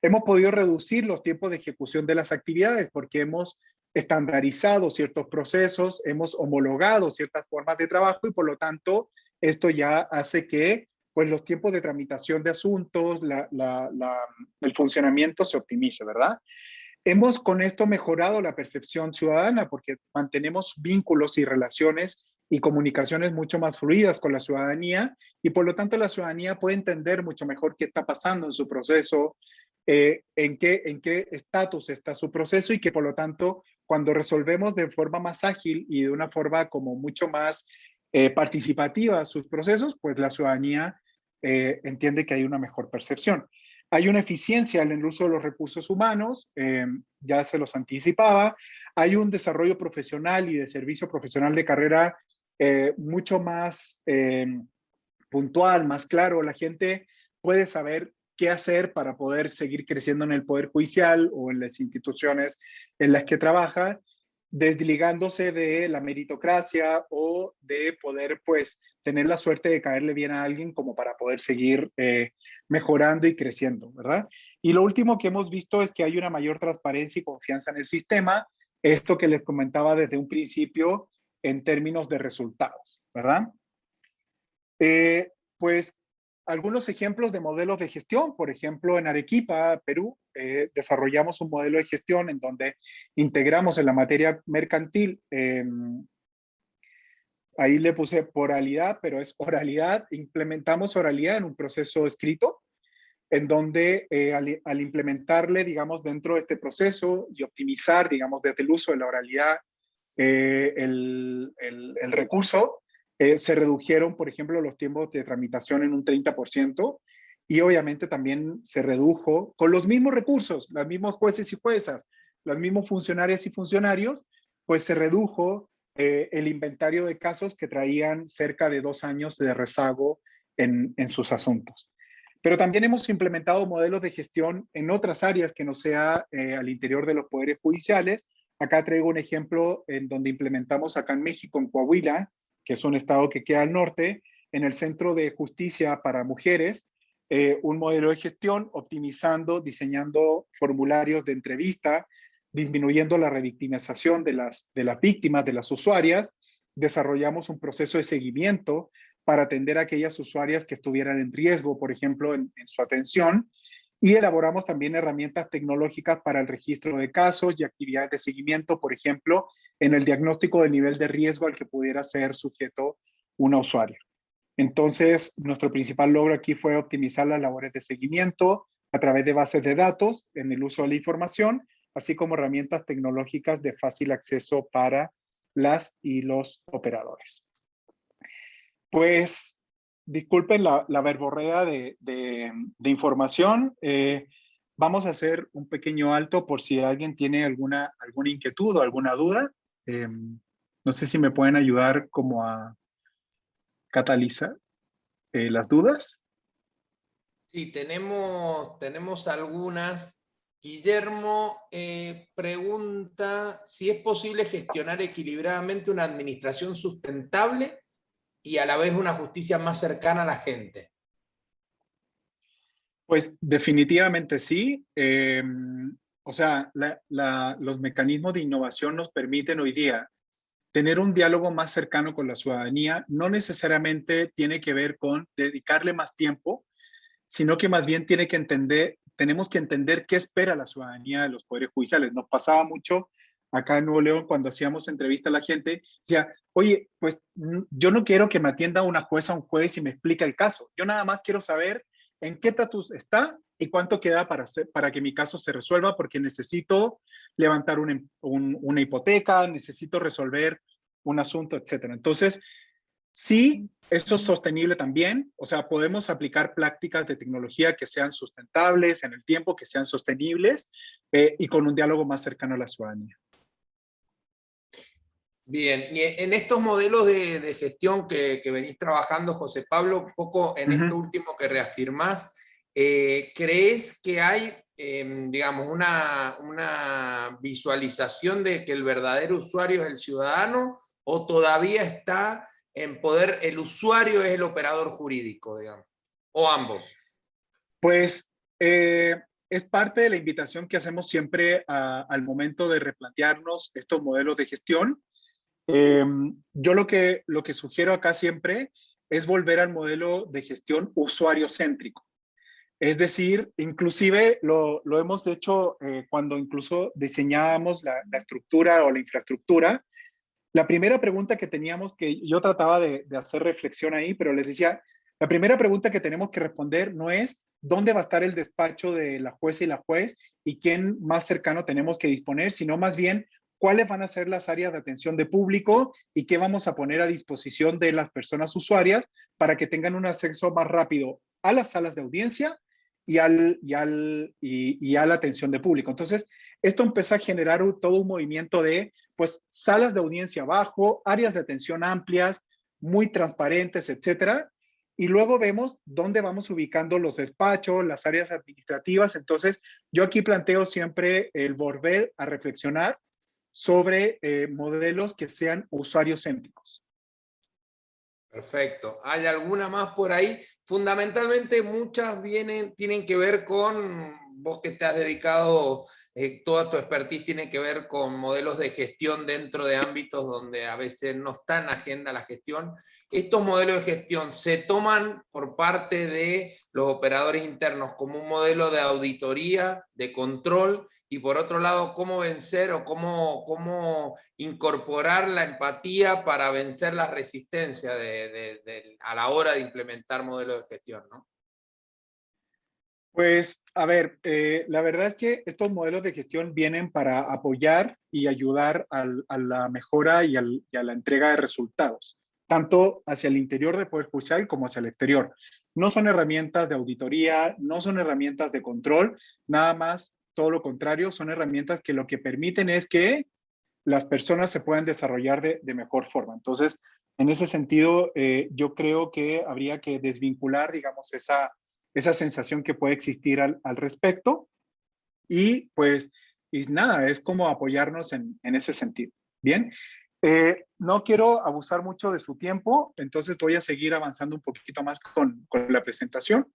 Hemos podido reducir los tiempos de ejecución de las actividades porque hemos estandarizado ciertos procesos, hemos homologado ciertas formas de trabajo y por lo tanto esto ya hace que pues, los tiempos de tramitación de asuntos, el funcionamiento se optimice, ¿verdad? Hemos con esto mejorado la percepción ciudadana porque mantenemos vínculos y relaciones y comunicaciones mucho más fluidas con la ciudadanía y por lo tanto la ciudadanía puede entender mucho mejor qué está pasando en su proceso, en qué estatus está su proceso y que por lo tanto cuando resolvemos de forma más ágil y de una forma como mucho más participativa sus procesos, pues la ciudadanía entiende que hay una mejor percepción. Hay una eficiencia en el uso de los recursos humanos, ya se los anticipaba. Hay un desarrollo profesional y de servicio profesional de carrera mucho más puntual, más claro. La gente puede saber qué hacer para poder seguir creciendo en el Poder Judicial o en las instituciones en las que trabaja, desligándose de la meritocracia o de poder, pues, tener la suerte de caerle bien a alguien como para poder seguir mejorando y creciendo, ¿verdad? Y lo último que hemos visto es que hay una mayor transparencia y confianza en el sistema, esto que les comentaba desde un principio en términos de resultados, ¿verdad? Pues algunos ejemplos de modelos de gestión, por ejemplo, en Arequipa, Perú, desarrollamos un modelo de gestión en donde integramos en la materia mercantil, ahí le puse oralidad, pero es oralidad, implementamos oralidad en un proceso escrito, en donde al implementarle, digamos, dentro de este proceso y optimizar, digamos, desde el uso de la oralidad el recurso, se redujeron, por ejemplo, los tiempos de tramitación en un 30% y obviamente también se redujo con los mismos recursos, los mismos jueces y juezas, los mismos funcionarias y funcionarios, pues se redujo el inventario de casos que traían cerca de 2 años de rezago en sus asuntos. Pero también hemos implementado modelos de gestión en otras áreas que no sea al interior de los poderes judiciales. Acá traigo un ejemplo en donde implementamos acá en México, en Coahuila, que es un estado que queda al norte, en el Centro de Justicia para Mujeres, un modelo de gestión optimizando, diseñando formularios de entrevista, disminuyendo la revictimización de las víctimas, de las usuarias. Desarrollamos un proceso de seguimiento para atender a aquellas usuarias que estuvieran en riesgo, por ejemplo, en su atención. Y elaboramos también herramientas tecnológicas para el registro de casos y actividades de seguimiento, por ejemplo, en el diagnóstico del nivel de riesgo al que pudiera ser sujeto una usuaria. Entonces, nuestro principal logro aquí fue optimizar las labores de seguimiento a través de bases de datos en el uso de la información, así como herramientas tecnológicas de fácil acceso para las y los operadores. Pues, disculpen la verborrea de información. Vamos a hacer un pequeño alto por si alguien tiene alguna inquietud o alguna duda. No sé si me pueden ayudar como a catalizar las dudas. Sí, tenemos algunas. Guillermo pregunta si es posible gestionar equilibradamente una administración sustentable y a la vez una justicia más cercana a la gente. Pues definitivamente sí. O sea, los mecanismos de innovación nos permiten hoy día tener un diálogo más cercano con la ciudadanía. No necesariamente tiene que ver con dedicarle más tiempo, sino que más bien tenemos que entender qué espera la ciudadanía de los poderes judiciales. Nos pasaba mucho acá en Nuevo León cuando hacíamos entrevista a la gente, decía, oye, pues yo no quiero que me atienda una jueza o un juez y me explique el caso. Yo nada más quiero saber en qué estatus está y cuánto queda para que mi caso se resuelva, porque necesito levantar una hipoteca, necesito resolver un asunto, etcétera. Entonces, sí, eso es sostenible también, o sea, podemos aplicar prácticas de tecnología que sean sustentables en el tiempo, que sean sostenibles y con un diálogo más cercano a la ciudadanía. Bien, y en estos modelos de gestión que venís trabajando, José Pablo, un poco en esto último que reafirmás, ¿crees que hay, digamos, una visualización de que el verdadero usuario es el ciudadano o todavía está en poder, el usuario es el operador jurídico, digamos, o ambos? Pues es parte de la invitación que hacemos siempre al momento de replantearnos estos modelos de gestión. Yo lo que sugiero acá siempre es volver al modelo de gestión usuario céntrico. Es decir, inclusive lo hemos hecho cuando incluso diseñábamos la estructura o la infraestructura. La primera pregunta que teníamos, que yo trataba de hacer reflexión ahí, pero les decía, la primera pregunta que tenemos que responder no es dónde va a estar el despacho de la jueza y la juez y quién más cercano tenemos que disponer, sino más bien cuáles van a ser las áreas de atención de público y qué vamos a poner a disposición de las personas usuarias para que tengan un acceso más rápido a las salas de audiencia y a la atención de público. Entonces, esto empezó a generar todo un movimiento de pues salas de audiencia abajo, áreas de atención amplias, muy transparentes, etcétera. Y luego vemos dónde vamos ubicando los despachos, las áreas administrativas. Entonces, yo aquí planteo siempre el volver a reflexionar sobre modelos que sean usuarios céntricos. Perfecto. ¿Hay alguna más por ahí? Fundamentalmente muchas tienen que ver con, vos que te has dedicado, toda tu expertise tiene que ver con modelos de gestión dentro de ámbitos donde a veces no está en agenda la gestión. ¿Estos modelos de gestión se toman por parte de los operadores internos como un modelo de auditoría, de control? Y por otro lado, ¿cómo vencer o cómo incorporar la empatía para vencer la resistencia a la hora de implementar modelos de gestión, ¿no? Pues, a ver, la verdad es que estos modelos de gestión vienen para apoyar y ayudar a la mejora y a la entrega de resultados, tanto hacia el interior del Poder Judicial como hacia el exterior. No son herramientas de auditoría, no son herramientas de control, nada más, todo lo contrario, son herramientas que lo que permiten es que las personas se puedan desarrollar de mejor forma. Entonces, en ese sentido, yo creo que habría que desvincular, digamos, esa sensación que puede existir al respecto y pues, y nada, es como apoyarnos en ese sentido. Bien, no quiero abusar mucho de su tiempo, entonces voy a seguir avanzando un poquito más con la presentación.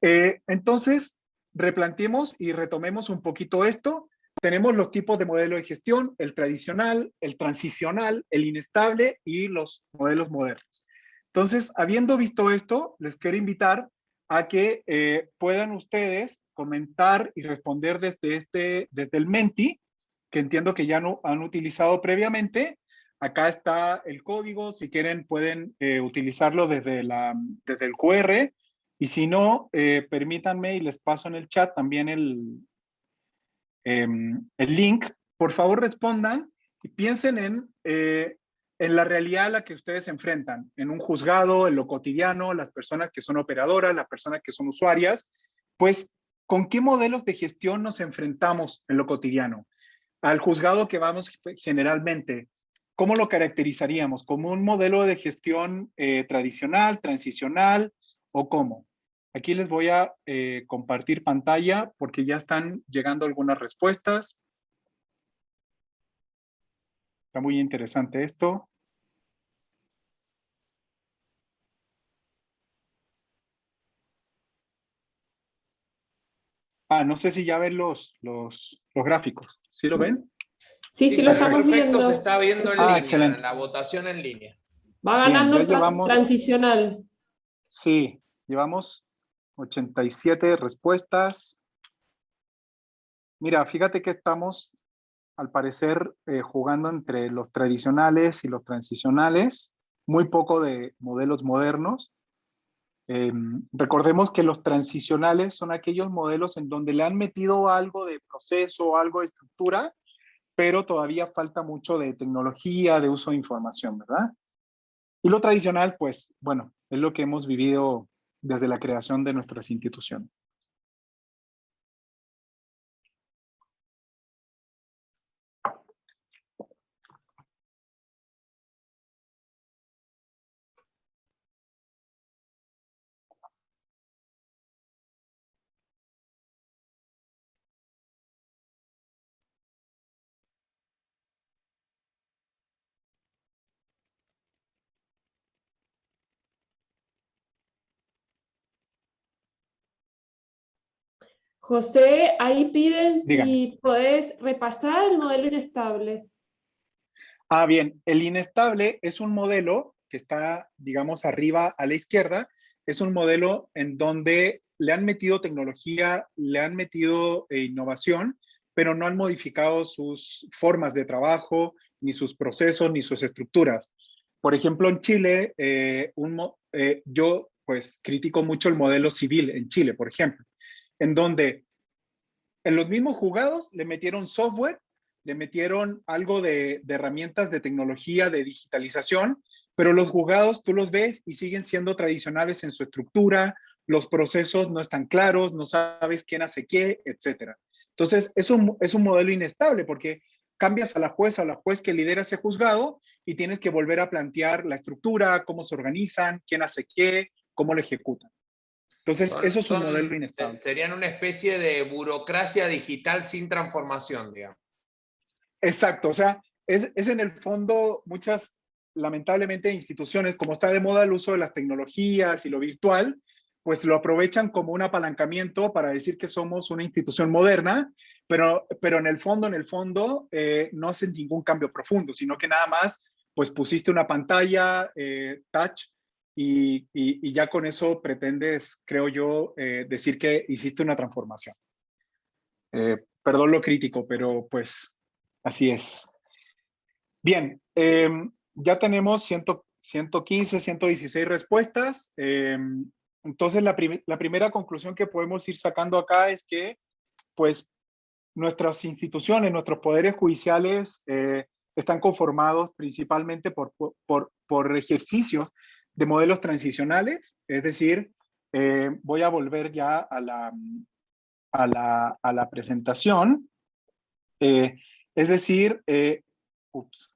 Entonces, replanteemos y retomemos un poquito esto. Tenemos los tipos de modelo de gestión, el tradicional, el transicional, el inestable y los modelos modernos. Entonces, habiendo visto esto, les quiero invitar a que puedan ustedes comentar y responder desde el Menti, que entiendo que ya no han utilizado previamente. Acá está el código, si quieren pueden utilizarlo desde el QR, y si no, permítanme y les paso en el chat también el link. Por favor, respondan y piensen en la realidad a la que ustedes se enfrentan, en un juzgado, en lo cotidiano, las personas que son operadoras, las personas que son usuarias, pues, ¿con qué modelos de gestión nos enfrentamos en lo cotidiano? Al juzgado que vamos generalmente, ¿cómo lo caracterizaríamos? ¿Como un modelo de gestión tradicional, transicional o cómo? Aquí les voy a compartir pantalla porque ya están llegando algunas respuestas. Está muy interesante esto. No sé si ya ven los gráficos. ¿Sí lo ven? Sí, Sí, sí, lo sí, estamos perfecto, se viendo. está viendo en línea, Excelente. la votación en línea. Va Bien, ganando ya el llevamos, transicional. sí, llevamos 87 respuestas. Mira, fíjate que estamos, al parecer, jugando entre los tradicionales y los transicionales, muy poco de modelos modernos. Recordemos que los transicionales son aquellos modelos en donde le han metido algo de proceso, algo de estructura, pero todavía falta mucho de tecnología, de uso de información, ¿verdad? Y lo tradicional, pues, bueno, es lo que hemos vivido desde la creación de nuestras instituciones. José, ahí piden Dígame. si podés repasar el modelo inestable. Ah, bien, el inestable es un modelo que está, digamos, arriba a la izquierda. Es un modelo en donde le han metido tecnología, le han metido innovación, pero no han modificado sus formas de trabajo, ni sus procesos, ni sus estructuras. Por ejemplo, en Chile, yo pues critico mucho el modelo civil en Chile, por ejemplo, en donde en los mismos juzgados le metieron software, le metieron algo de herramientas de tecnología, de digitalización, pero los juzgados tú los ves y siguen siendo tradicionales en su estructura, los procesos no están claros, no sabes quién hace qué, etcétera. Entonces, es un modelo inestable porque cambias a la jueza o la juez que lidera ese juzgado y tienes que volver a plantear la estructura, cómo se organizan, quién hace qué, cómo lo ejecutan. Entonces, eso es un modelo inestable. Serían una especie de burocracia digital sin transformación, digamos. Exacto, o sea, es en el fondo muchas, lamentablemente, instituciones, como está de moda el uso de las tecnologías y lo virtual, pues lo aprovechan como un apalancamiento para decir que somos una institución moderna, pero en el fondo, no hacen ningún cambio profundo, sino que nada más, pues pusiste una pantalla touch y ya con eso pretendes, creo yo, decir que hiciste una transformación. Perdón lo crítico, pero pues así es. Bien, ya tenemos 115, 116 respuestas. Entonces, la primera conclusión que podemos ir sacando acá es que, pues, nuestras instituciones, nuestros poderes judiciales están conformados principalmente por ejercicios de modelos transicionales, es decir, voy a volver ya a la presentación. Es decir, ups.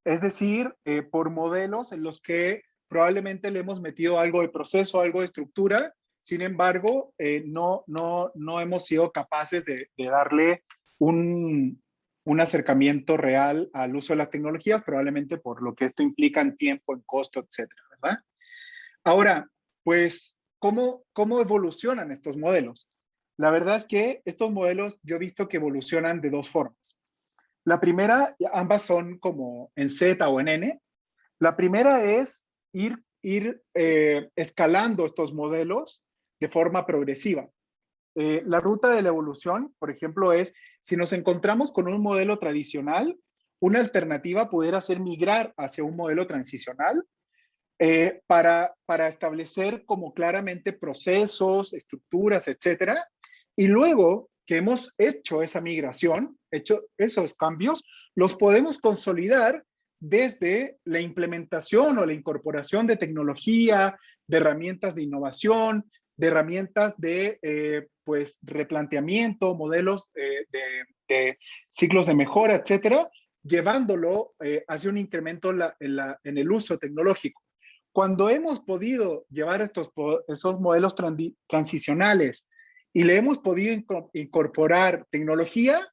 Es decir, por modelos en los que probablemente le hemos metido algo de proceso, algo de estructura, sin embargo, no hemos sido capaces de darle un acercamiento real al uso de las tecnologías, probablemente por lo que esto implica en tiempo, en costo, etcétera, ¿verdad? Ahora, pues, ¿cómo evolucionan estos modelos? La verdad es que estos modelos yo he visto que evolucionan de dos formas. La primera, ambas son como en Z o en N. La primera es ir escalando estos modelos de forma progresiva. La ruta de la evolución, por ejemplo, es si nos encontramos con un modelo tradicional, una alternativa pudiera ser migrar hacia un modelo transicional para establecer como claramente procesos, estructuras, etcétera. Y luego que hemos hecho esa migración, hecho esos cambios, los podemos consolidar desde la implementación o la incorporación de tecnología, de herramientas de innovación, de herramientas de pues replanteamiento, modelos de ciclos de mejora, etcétera, llevándolo hacia un incremento en el uso tecnológico. Cuando hemos podido llevar esos modelos transicionales y le hemos podido incorporar tecnología,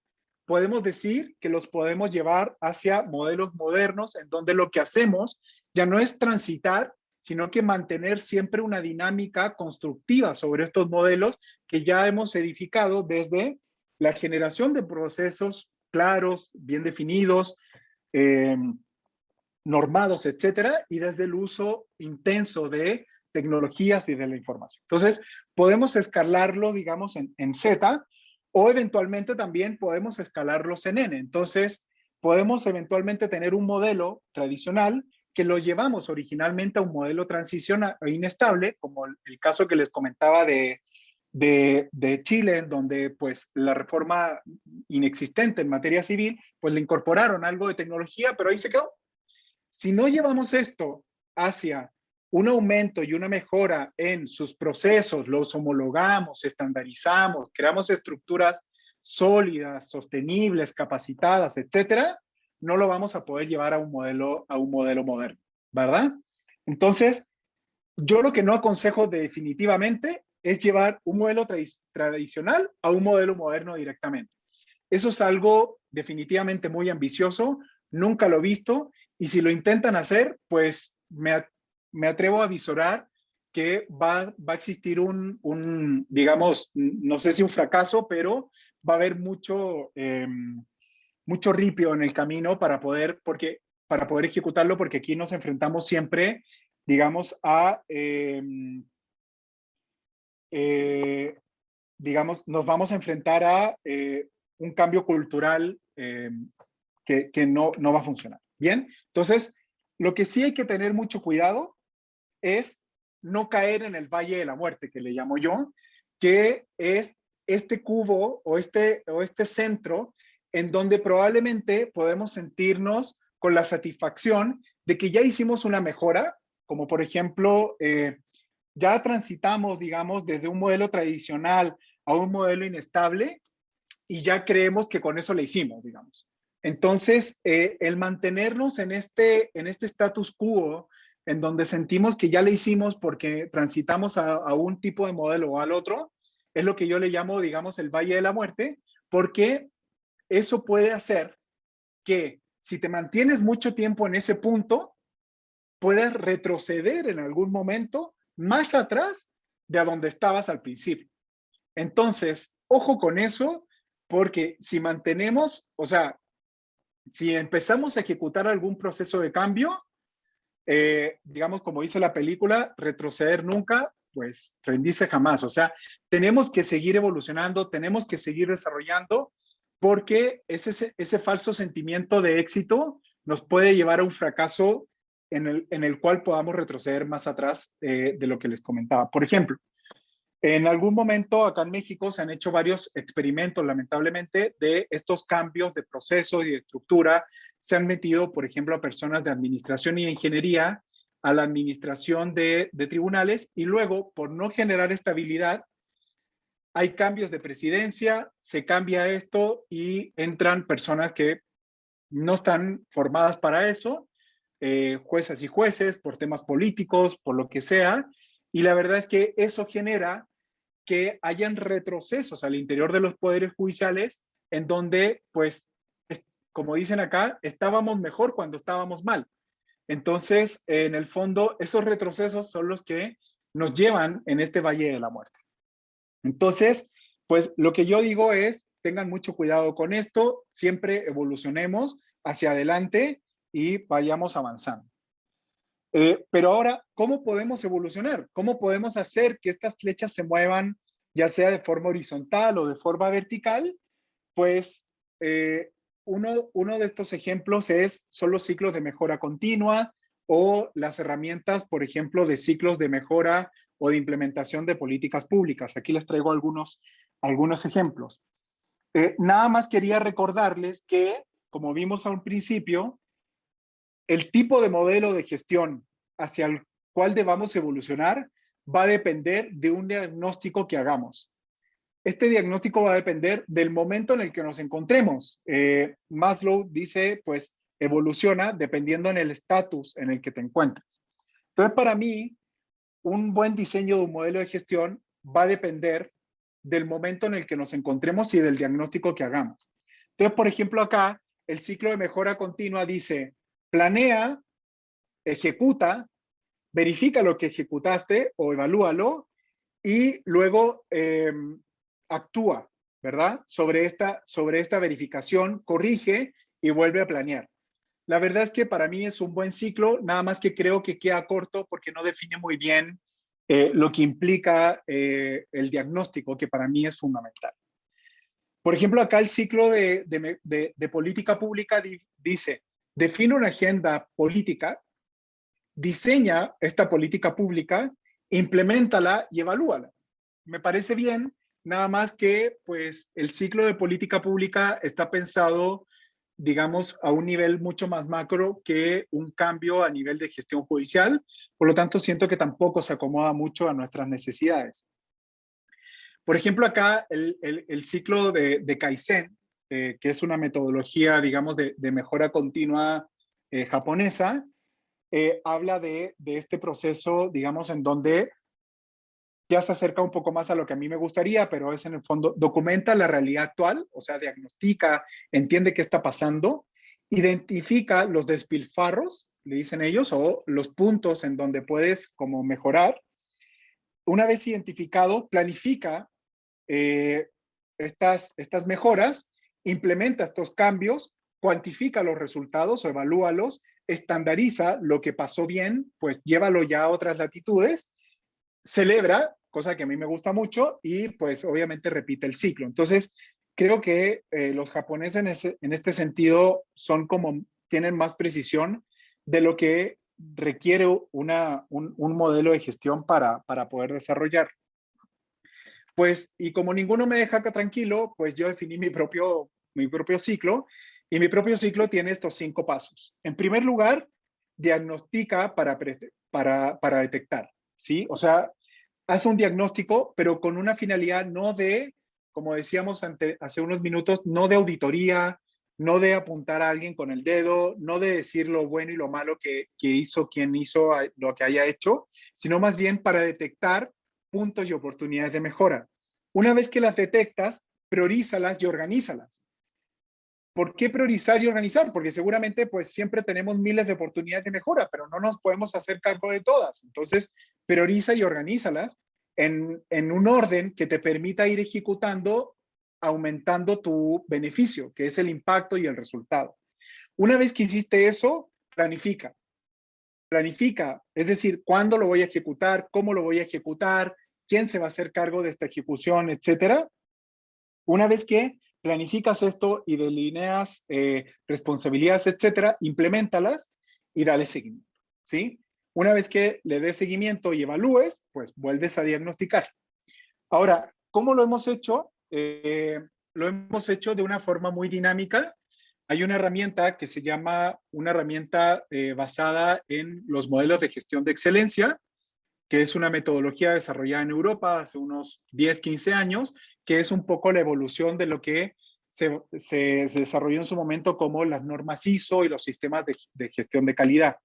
podemos decir que los podemos llevar hacia modelos modernos en donde lo que hacemos ya no es transitar, sino que mantener siempre una dinámica constructiva sobre estos modelos que ya hemos edificado desde la generación de procesos claros, bien definidos, normados, etcétera, y desde el uso intenso de tecnologías y de la información. Entonces, podemos escalarlo, digamos, en Z, o eventualmente también podemos escalarlos en N. Entonces, podemos eventualmente tener un modelo tradicional que lo llevamos originalmente a un modelo transicional inestable, como el caso que les comentaba de Chile, en donde pues la reforma inexistente en materia civil, pues le incorporaron algo de tecnología, pero ahí se quedó. Si no llevamos esto hacia un aumento y una mejora en sus procesos, los homologamos, estandarizamos, creamos estructuras sólidas, sostenibles, capacitadas, etcétera, no lo vamos a poder llevar a un modelo moderno, ¿verdad? Entonces, yo lo que no aconsejo definitivamente es llevar un modelo tradicional a un modelo moderno directamente. Eso es algo definitivamente muy ambicioso, nunca lo he visto, y si lo intentan hacer, pues me atrevo a visorar que va a existir digamos, no sé si un fracaso, pero va a haber mucho ripio en el camino para poder ejecutarlo, porque aquí nos enfrentamos siempre, digamos, digamos, nos vamos a enfrentar a un cambio cultural que no va a funcionar. Bien, entonces, lo que sí hay que tener mucho cuidado es no caer en el valle de la muerte, que le llamo yo, que es este cubo o este centro en donde probablemente podemos sentirnos con la satisfacción de que ya hicimos una mejora, como por ejemplo, ya transitamos, digamos, desde un modelo tradicional a un modelo inestable y ya creemos que con eso le hicimos, digamos. Entonces, el mantenernos en este status quo, en donde sentimos que ya le hicimos porque transitamos a un tipo de modelo o al otro, es lo que yo le llamo, digamos, el valle de la muerte, porque eso puede hacer que si te mantienes mucho tiempo en ese punto, puedas retroceder en algún momento más atrás de a donde estabas al principio. Entonces, ojo con eso, porque si mantenemos, o sea, si empezamos a ejecutar algún proceso de cambio, digamos, como dice la película, retroceder nunca, pues rendirse jamás. O sea, tenemos que seguir evolucionando, tenemos que seguir desarrollando, porque ese falso sentimiento de éxito nos puede llevar a un fracaso en el cual podamos retroceder más atrás de lo que les comentaba. Por ejemplo, en algún momento acá en México se han hecho varios experimentos, lamentablemente, de estos cambios de proceso y de estructura. Se han metido, por ejemplo, a personas de administración y ingeniería a la administración de tribunales y luego, por no generar estabilidad, hay cambios de presidencia, se cambia esto y entran personas que no están formadas para eso, juezas y jueces, por temas políticos, por lo que sea, y la verdad es que eso genera que hayan retrocesos al interior de los poderes judiciales en donde, pues, como dicen acá, estábamos mejor cuando estábamos mal. Entonces, en el fondo, esos retrocesos son los que nos llevan en este valle de la muerte. Entonces, pues lo que yo digo es, tengan mucho cuidado con esto, siempre evolucionemos hacia adelante y vayamos avanzando. Pero ahora, ¿cómo podemos evolucionar? ¿Cómo podemos hacer que estas flechas se muevan, ya sea de forma horizontal o de forma vertical? Pues uno de estos ejemplos son los ciclos de mejora continua o las herramientas, por ejemplo, de ciclos de mejora o de implementación de políticas públicas. Aquí les traigo algunos ejemplos. Nada más quería recordarles que, como vimos a un principio, el tipo de modelo de gestión hacia el cual debamos evolucionar va a depender de un diagnóstico que hagamos. Este diagnóstico va a depender del momento en el que nos encontremos. Maslow dice, pues, evoluciona dependiendo en el estatus en el que te encuentres. Entonces, para mí, un buen diseño de un modelo de gestión va a depender del momento en el que nos encontremos y del diagnóstico que hagamos. Entonces, por ejemplo, acá, el ciclo de mejora continua dice, planea, ejecuta, verifica lo que ejecutaste o evalúalo y luego actúa, ¿verdad? Sobre esta verificación, corrige y vuelve a planear. La verdad es que para mí es un buen ciclo, nada más que creo que queda corto porque no define muy bien lo que implica el diagnóstico, que para mí es fundamental. Por ejemplo, acá el ciclo de política pública dice, define una agenda política, diseña esta política pública, impleméntala y evalúala. Me parece bien, nada más que pues el ciclo de política pública está pensado, digamos, a un nivel mucho más macro que un cambio a nivel de gestión judicial. Por lo tanto, siento que tampoco se acomoda mucho a nuestras necesidades. Por ejemplo, acá el ciclo de Kaizen, que es una metodología, digamos, de mejora continua japonesa, habla de este proceso, digamos, en donde ya se acerca un poco más a lo que a mí me gustaría, pero es en el fondo, documenta la realidad actual, o sea, diagnostica, entiende qué está pasando, identifica los despilfarros, le dicen ellos, o los puntos en donde puedes como mejorar, una vez identificado, planifica estas mejoras, implementa estos cambios, cuantifica los resultados o evalúalos, estandariza lo que pasó bien, pues llévalo ya a otras latitudes, celebra, cosa que a mí me gusta mucho, y pues obviamente repite el ciclo. Entonces, creo que los japoneses en este sentido son como, tienen más precisión de lo que requiere un modelo de gestión para poder desarrollar. Pues, y como ninguno me deja acá tranquilo, pues yo definí mi propio ciclo, y mi propio ciclo tiene estos 5 pasos. En primer lugar, diagnostica para detectar, ¿sí? O sea, hace un diagnóstico, pero con una finalidad no de, como decíamos hace unos minutos, no de auditoría, no de apuntar a alguien con el dedo, no de decir lo bueno y lo malo que hizo quien hizo lo que haya hecho, sino más bien para detectar puntos y oportunidades de mejora. Una vez que las detectas, priorízalas y organízalas. ¿Por qué priorizar y organizar? Porque seguramente pues siempre tenemos miles de oportunidades de mejora, pero no nos podemos hacer cargo de todas. Entonces, prioriza y organízalas en un orden que te permita ir ejecutando, aumentando tu beneficio, que es el impacto y el resultado. Una vez que hiciste eso, planifica. Planifica, es decir, cuándo lo voy a ejecutar, cómo lo voy a ejecutar, quién se va a hacer cargo de esta ejecución, etcétera. Una vez que planificas esto y delineas responsabilidades, etcétera, implementalas y dale seguimiento, ¿sí? Una vez que le des seguimiento y evalúes, pues vuelves a diagnosticar. Ahora, ¿cómo lo hemos hecho? Lo hemos hecho de una forma muy dinámica. Hay una herramienta que se llama una herramienta basada en los modelos de gestión de excelencia, que es una metodología desarrollada en Europa hace unos 10, 15 años, que es un poco la evolución de lo que se desarrolló en su momento como las normas ISO y los sistemas de gestión de calidad.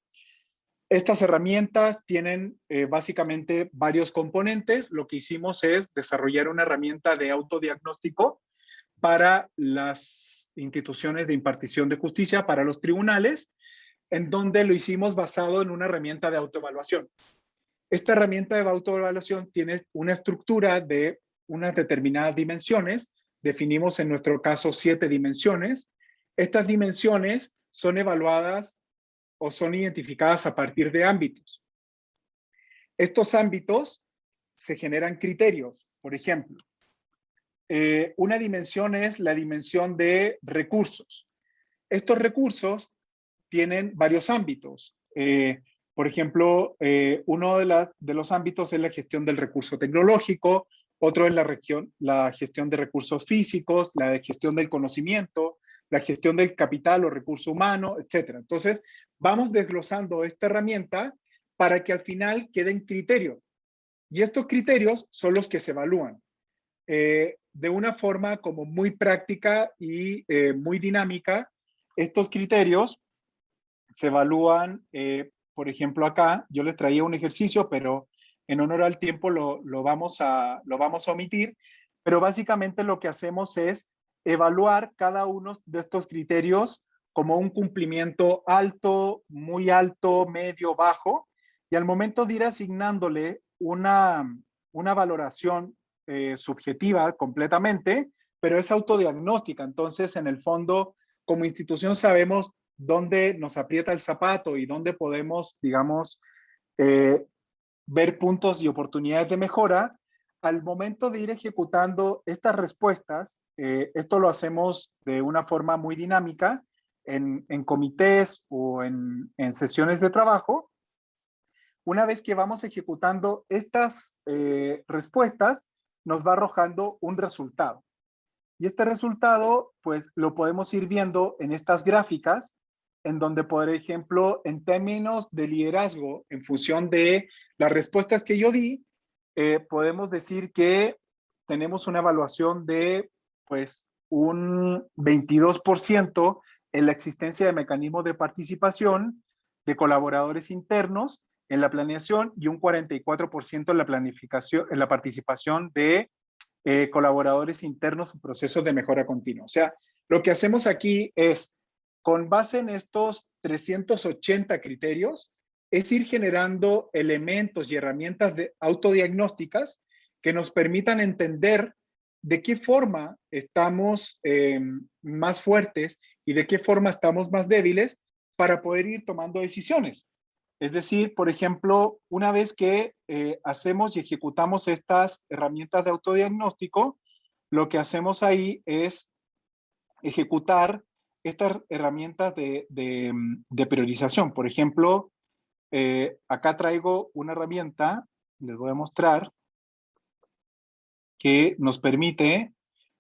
Estas herramientas tienen básicamente varios componentes. Lo que hicimos es desarrollar una herramienta de autodiagnóstico para las instituciones de impartición de justicia, para los tribunales, en donde lo hicimos basado en una herramienta de autoevaluación. Esta herramienta de autoevaluación tiene una estructura de unas determinadas dimensiones. Definimos en nuestro caso 7 dimensiones. Estas dimensiones son evaluadas o son identificadas a partir de ámbitos. Estos ámbitos se generan criterios. Por ejemplo, una dimensión es la dimensión de recursos. Estos recursos tienen varios ámbitos. Por ejemplo, uno de los ámbitos es la gestión del recurso tecnológico, otro es la gestión de recursos físicos, la de gestión del conocimiento, la gestión del capital o recurso humano, etc. Entonces, vamos desglosando esta herramienta para que al final queden criterios. Y estos criterios son los que se evalúan de una forma como muy práctica y muy dinámica. Estos criterios se evalúan, por ejemplo, acá, yo les traía un ejercicio, pero en honor al tiempo lo vamos a omitir, pero básicamente lo que hacemos es evaluar cada uno de estos criterios como un cumplimiento alto, muy alto, medio, bajo, y al momento de ir asignándole una valoración subjetiva completamente, pero es autodiagnóstica. Entonces, en el fondo, como institución sabemos dónde nos aprieta el zapato y dónde podemos, digamos, ver puntos y oportunidades de mejora. Al momento de ir ejecutando estas respuestas, esto lo hacemos de una forma muy dinámica en comités o en sesiones de trabajo. Una vez que vamos ejecutando estas respuestas, nos va arrojando un resultado. Y este resultado, pues, lo podemos ir viendo en estas gráficas, en donde, por ejemplo, en términos de liderazgo, en función de las respuestas que yo di, podemos decir que tenemos una evaluación de, pues, un 22% en la existencia de mecanismos de participación de colaboradores internos en la planeación y un 44% en la planificación, en la participación de colaboradores internos en procesos de mejora continua. O sea, lo que hacemos aquí es, con base en estos 380 criterios, es ir generando elementos y herramientas autodiagnósticas que nos permitan entender de qué forma estamos más fuertes y de qué forma estamos más débiles para poder ir tomando decisiones. Es decir, por ejemplo, una vez que hacemos y ejecutamos estas herramientas de autodiagnóstico, lo que hacemos ahí es ejecutar estas herramientas de priorización. Por ejemplo, acá traigo una herramienta, les voy a mostrar, que nos permite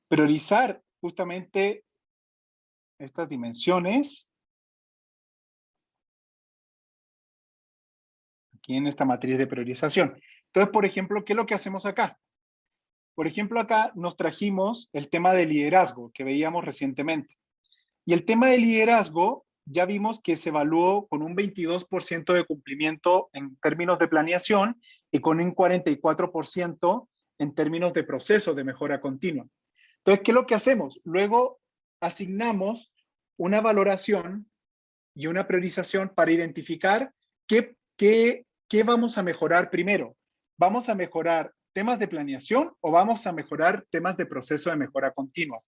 priorizar justamente estas dimensiones aquí en esta matriz de priorización. Entonces, por ejemplo, ¿qué es lo que hacemos acá? Por ejemplo, acá nos trajimos el tema de liderazgo que veíamos recientemente. Y el tema de liderazgo ya vimos que se evaluó con un 22% de cumplimiento en términos de planeación y con un 44% en términos de proceso de mejora continua. Entonces, ¿qué es lo que hacemos? Luego asignamos una valoración y una priorización para identificar qué vamos a mejorar primero. ¿Vamos a mejorar temas de planeación o vamos a mejorar temas de proceso de mejora continua?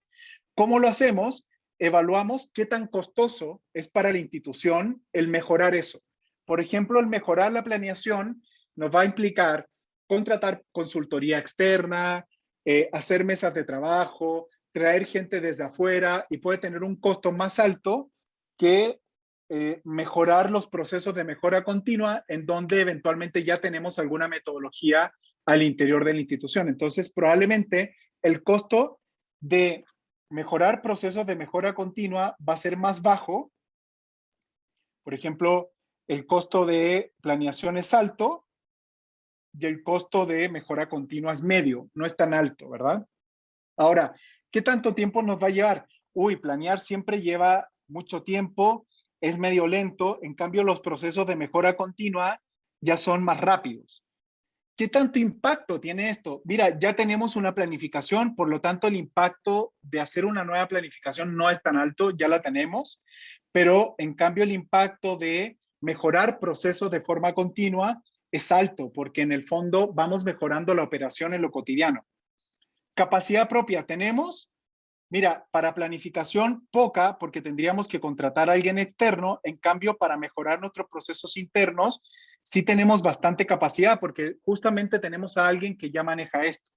¿Cómo lo hacemos? Evaluamos qué tan costoso es para la institución el mejorar eso. Por ejemplo, el mejorar la planeación nos va a implicar contratar consultoría externa, hacer mesas de trabajo, traer gente desde afuera y puede tener un costo más alto que mejorar los procesos de mejora continua en donde eventualmente ya tenemos alguna metodología al interior de la institución. Entonces, probablemente el costo de mejorar procesos de mejora continua va a ser más bajo. Por ejemplo, el costo de planeación es alto y el costo de mejora continua es medio, no es tan alto, ¿verdad? Ahora, ¿qué tanto tiempo nos va a llevar? Uy, planear siempre lleva mucho tiempo, es medio lento, en cambio los procesos de mejora continua ya son más rápidos. ¿Qué tanto impacto tiene esto? Mira, ya tenemos una planificación, por lo tanto el impacto de hacer una nueva planificación no es tan alto, ya la tenemos, pero en cambio el impacto de mejorar procesos de forma continua es alto, porque en el fondo vamos mejorando la operación en lo cotidiano. Capacidad propia tenemos. Mira, para planificación poca, porque tendríamos que contratar a alguien externo. En cambio, para mejorar nuestros procesos internos, sí tenemos bastante capacidad, porque justamente tenemos a alguien que ya maneja esto.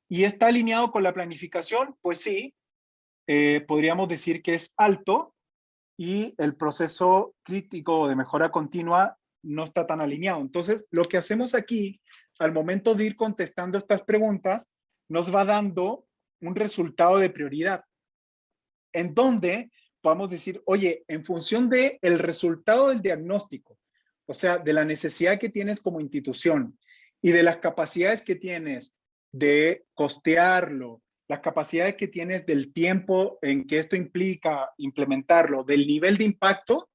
¿Y está alineado con la planificación? Pues sí, podríamos decir que es alto y el proceso crítico de mejora continua no está tan alineado. Entonces, lo que hacemos aquí, al momento de ir contestando estas preguntas, nos va dando un resultado de prioridad, en donde podemos decir, oye, en función del resultado del diagnóstico, o sea, de la necesidad que tienes como institución y de las capacidades que tienes de costearlo, las capacidades que tienes del tiempo en que esto implica implementarlo, del nivel de impacto,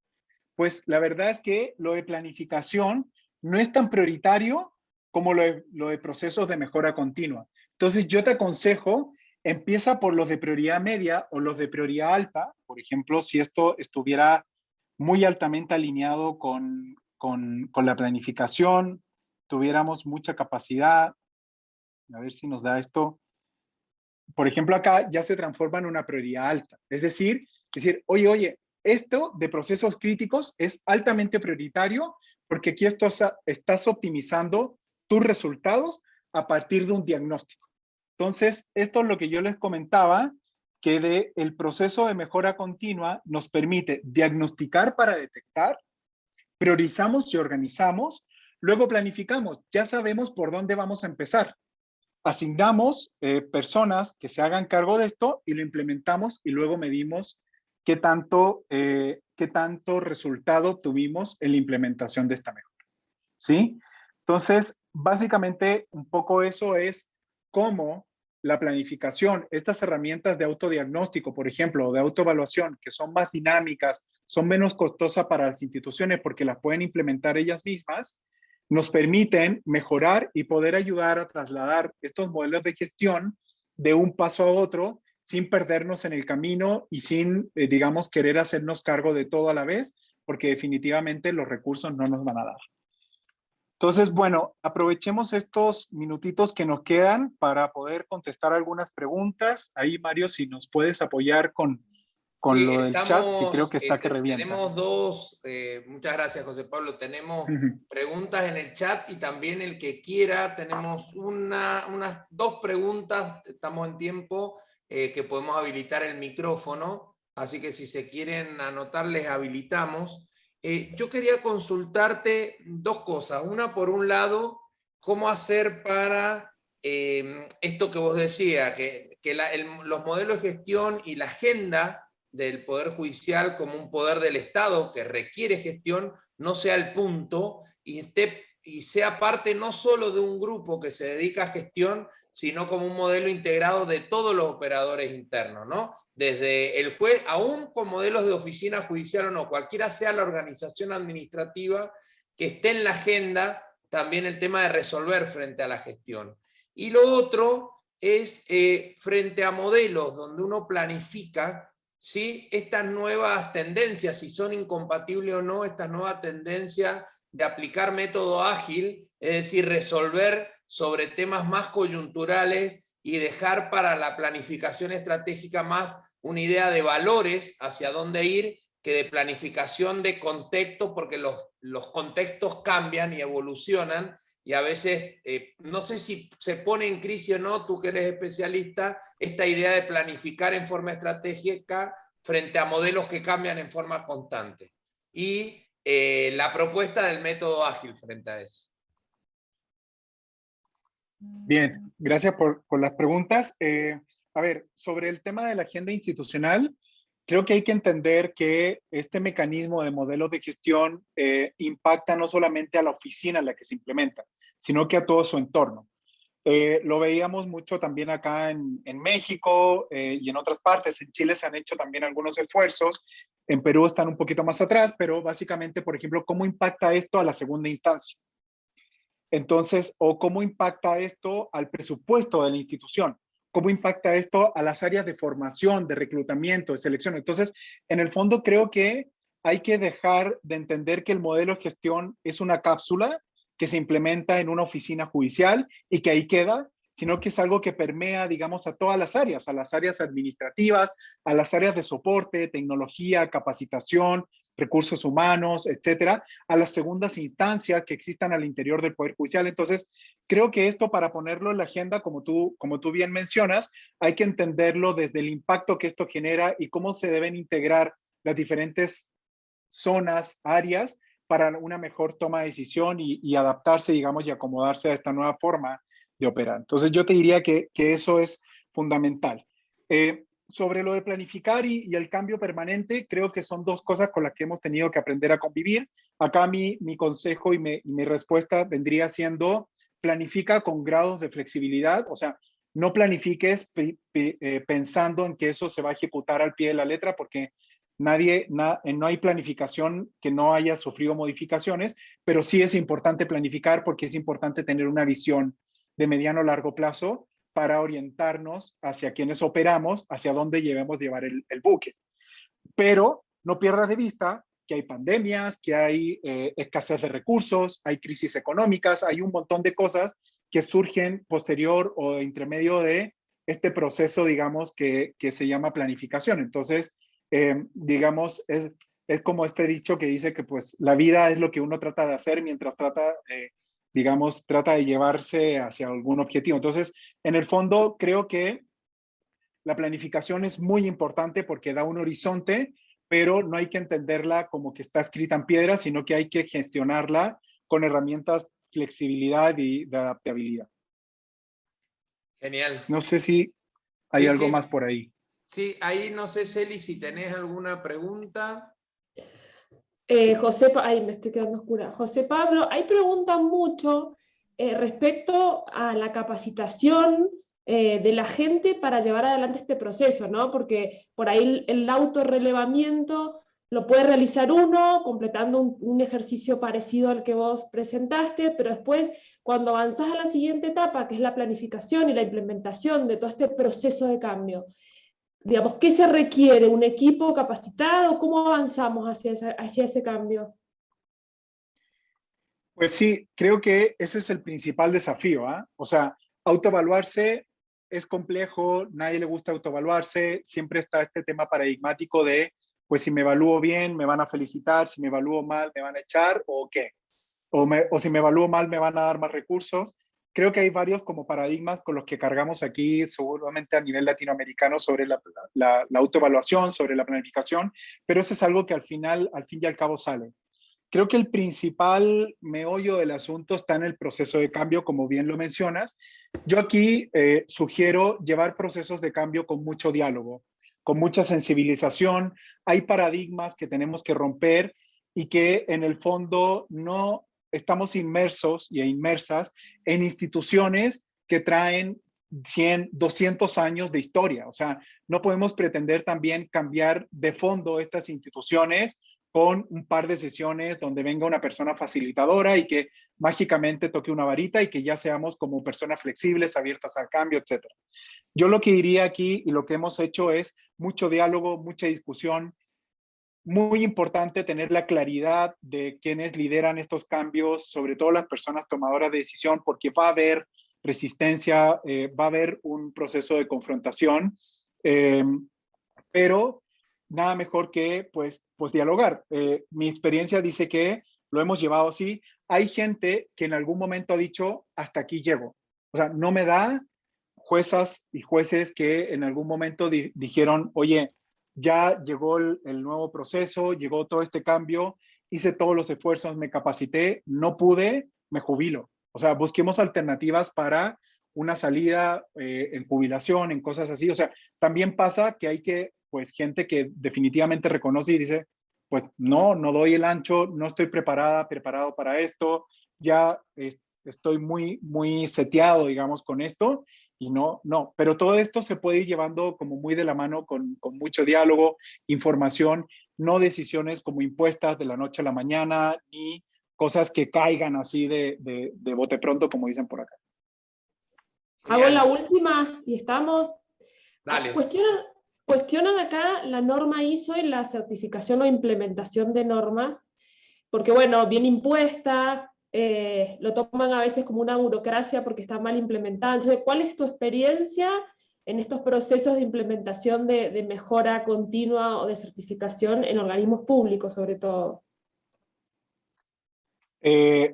pues la verdad es que lo de planificación no es tan prioritario como lo de procesos de mejora continua. Entonces yo te aconsejo, empieza por los de prioridad media o los de prioridad alta. Por ejemplo, si esto estuviera muy altamente alineado con la planificación, tuviéramos mucha capacidad. A ver si nos da esto. Por ejemplo, acá ya se transforma en una prioridad alta. Es decir, oye, esto de procesos críticos es altamente prioritario porque aquí estás optimizando tus resultados a partir de un diagnóstico. Entonces, esto es lo que yo les comentaba, que el proceso de mejora continua nos permite diagnosticar para detectar, priorizamos y organizamos, luego planificamos, ya sabemos por dónde vamos a empezar. Asignamos personas que se hagan cargo de esto y lo implementamos y luego medimos qué tanto resultado tuvimos en la implementación de esta mejora. ¿Sí? Entonces, básicamente, un poco eso es cómo la planificación, estas herramientas de autodiagnóstico, por ejemplo, o de autoevaluación, que son más dinámicas, son menos costosas para las instituciones porque las pueden implementar ellas mismas, nos permiten mejorar y poder ayudar a trasladar estos modelos de gestión de un paso a otro sin perdernos en el camino y sin, digamos, querer hacernos cargo de todo a la vez, porque definitivamente los recursos no nos van a dar. Entonces, bueno, aprovechemos estos minutitos que nos quedan para poder contestar algunas preguntas. Ahí, Mario, si nos puedes apoyar con Sí, lo del chat, que creo estamos, que está que revienta. tenemos dos, muchas gracias José Pablo, tenemos preguntas en el chat y también el que quiera, tenemos unas dos preguntas, estamos en tiempo que podemos habilitar el micrófono, así que si se quieren anotar les habilitamos. Yo quería consultarte dos cosas, una por un lado, cómo hacer para esto que vos decías, que los modelos de gestión y la agenda del Poder Judicial como un poder del Estado que requiere gestión, no sea el punto y sea parte no solo de un grupo que se dedica a gestión, sino como un modelo integrado de todos los operadores internos, ¿no? Desde el juez, aún con modelos de oficina judicial o no, cualquiera sea la organización administrativa que esté en la agenda, también el tema de resolver frente a la gestión. Y lo otro es frente a modelos donde uno planifica, ¿sí? Estas nuevas tendencias, si son incompatibles o no, estas nuevas tendencias de aplicar método ágil, es decir, resolver sobre temas más coyunturales y dejar para la planificación estratégica más una idea de valores hacia dónde ir que de planificación de contexto, porque los contextos cambian y evolucionan y a veces, no sé si se pone en crisis o no, tú que eres especialista, esta idea de planificar en forma estratégica frente a modelos que cambian en forma constante. Y la propuesta del método ágil frente a eso. Bien, gracias por las preguntas. A ver, sobre el tema de la agenda institucional, creo que hay que entender que este mecanismo de modelos de gestión impacta no solamente a la oficina en la que se implementa, sino que a todo su entorno. Lo veíamos mucho también acá en México y en otras partes. En Chile se han hecho también algunos esfuerzos. En Perú están un poquito más atrás, pero básicamente, por ejemplo, ¿cómo impacta esto a la segunda instancia? Entonces, o cómo impacta esto al presupuesto de la institución, cómo impacta esto a las áreas de formación, de reclutamiento, de selección. Entonces, en el fondo creo que hay que dejar de entender que el modelo de gestión es una cápsula que se implementa en una oficina judicial y que ahí queda, sino que es algo que permea, digamos, a todas las áreas, a las áreas administrativas, a las áreas de soporte, tecnología, capacitación, recursos humanos, etcétera, a las segundas instancias que existan al interior del Poder Judicial. Entonces, creo que esto, para ponerlo en la agenda, como tú bien mencionas, hay que entenderlo desde el impacto que esto genera y cómo se deben integrar las diferentes zonas, áreas, para una mejor toma de decisión y adaptarse, digamos, y acomodarse a esta nueva forma de operar. Entonces, yo te diría que eso es fundamental. Sobre lo de planificar y el cambio permanente, creo que son dos cosas con las que hemos tenido que aprender a convivir. Acá mi consejo y mi respuesta vendría siendo: planifica con grados de flexibilidad, o sea, no planifiques pensando en que eso se va a ejecutar al pie de la letra, porque no hay planificación que no haya sufrido modificaciones, pero sí es importante planificar porque es importante tener una visión de mediano a largo plazo para orientarnos hacia quienes operamos, hacia dónde debemos llevar el buque. Pero no pierdas de vista que hay pandemias, que hay escasez de recursos, hay crisis económicas, hay un montón de cosas que surgen posterior o intermedio de este proceso, digamos, que se llama planificación. Entonces, digamos, es como este dicho que dice que pues la vida es lo que uno trata de hacer mientras digamos, trata de llevarse hacia algún objetivo. Entonces, en el fondo, creo que la planificación es muy importante porque da un horizonte, pero no hay que entenderla como que está escrita en piedra, sino que hay que gestionarla con herramientas flexibilidad y de adaptabilidad. Genial. No sé si hay algo más por ahí. Sí, ahí no sé, Celi, si tenés alguna pregunta. Ay, me estoy quedando oscura. José Pablo, ahí preguntan mucho respecto a la capacitación de la gente para llevar adelante este proceso, ¿no? Porque por ahí el autorrelevamiento lo puede realizar uno completando un ejercicio parecido al que vos presentaste, pero después, cuando avanzás a la siguiente etapa, que es la planificación y la implementación de todo este proceso de cambio, digamos, ¿qué se requiere? ¿Un equipo capacitado? ¿Cómo avanzamos hacia ese cambio? Pues sí, creo que ese es el principal desafío, ¿ah? O sea, autoevaluarse es complejo, nadie le gusta autoevaluarse, siempre está este tema paradigmático de, pues si me evalúo bien, me van a felicitar, si me evalúo mal, me van a echar, o qué. O si me evalúo mal, me van a dar más recursos. Creo que hay varios como paradigmas con los que cargamos aquí, seguramente a nivel latinoamericano, sobre la autoevaluación, sobre la planificación, pero eso es algo que al fin y al cabo sale. Creo que el principal meollo del asunto está en el proceso de cambio, como bien lo mencionas. Yo aquí sugiero llevar procesos de cambio con mucho diálogo, con mucha sensibilización. Hay paradigmas que tenemos que romper y que en el fondo no estamos inmersos y inmersas en instituciones que traen 100, 200 años de historia. O sea, no podemos pretender también cambiar de fondo estas instituciones con un par de sesiones donde venga una persona facilitadora y que mágicamente toque una varita y que ya seamos como personas flexibles, abiertas al cambio, etc. Yo lo que diría aquí y lo que hemos hecho es mucho diálogo, mucha discusión. Muy importante tener la claridad de quiénes lideran estos cambios, sobre todo las personas tomadoras de decisión, porque va a haber resistencia, va a haber un proceso de confrontación, pero nada mejor que pues dialogar. Mi experiencia dice que lo hemos llevado así. Hay gente que en algún momento ha dicho, hasta aquí llego. O sea, no me da. Juezas y jueces que en algún momento dijeron, oye, ya llegó el nuevo proceso, llegó todo este cambio, hice todos los esfuerzos, me capacité, no pude, me jubilo. O sea, busquemos alternativas para una salida en jubilación, en cosas así. O sea, también pasa que hay pues gente que definitivamente reconoce y dice, pues no doy el ancho, no estoy preparado para esto, ya estoy muy seteado, digamos, con esto, y no, pero todo esto se puede ir llevando como muy de la mano con mucho diálogo, información, no decisiones como impuestas de la noche a la mañana, ni cosas que caigan así de bote pronto, como dicen por acá. Hago la última y estamos. Dale. Cuestionan acá la norma ISO y la certificación o implementación de normas, porque bueno, bien impuesta, lo toman a veces como una burocracia porque está mal implementada. Entonces, ¿cuál es tu experiencia en estos procesos de implementación de mejora continua o de certificación en organismos públicos, sobre todo?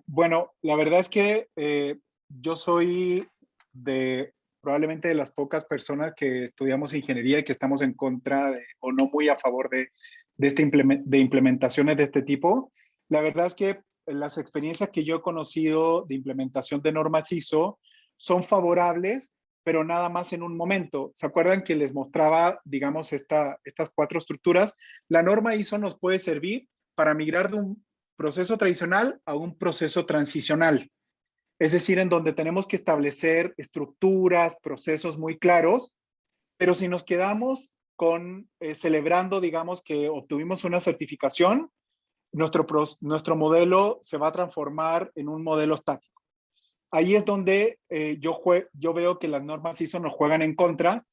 Bueno, la verdad es que yo soy probablemente de las pocas personas que estudiamos ingeniería y que estamos en contra o no muy a favor de implementaciones de este tipo. La verdad es que las experiencias que yo he conocido de implementación de normas ISO son favorables, pero nada más en un momento. ¿Se acuerdan que les mostraba, digamos, estas 4 estructuras? La norma ISO nos puede servir para migrar de un proceso tradicional a un proceso transicional. Es decir, en donde tenemos que establecer estructuras, procesos muy claros, pero si nos quedamos celebrando, digamos, que obtuvimos una certificación, nuestro modelo se va a transformar en un modelo estático. Ahí es donde yo veo que las normas ISO nos juegan en contra,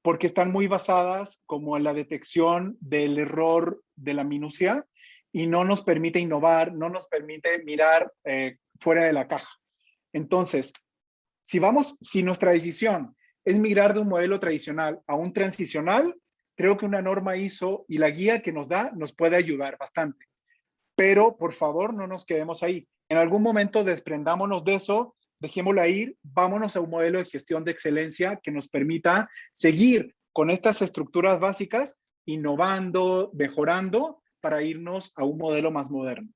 porque están muy basadas como en la detección del error de la minucia y no nos permite innovar, no nos permite mirar fuera de la caja. Entonces, si nuestra decisión es migrar de un modelo tradicional a un transicional, creo que una norma ISO y la guía que nos da nos puede ayudar bastante. Pero, por favor, no nos quedemos ahí. En algún momento desprendámonos de eso, dejémosla ir, vámonos a un modelo de gestión de excelencia que nos permita seguir con estas estructuras básicas, innovando, mejorando, para irnos a un modelo más moderno.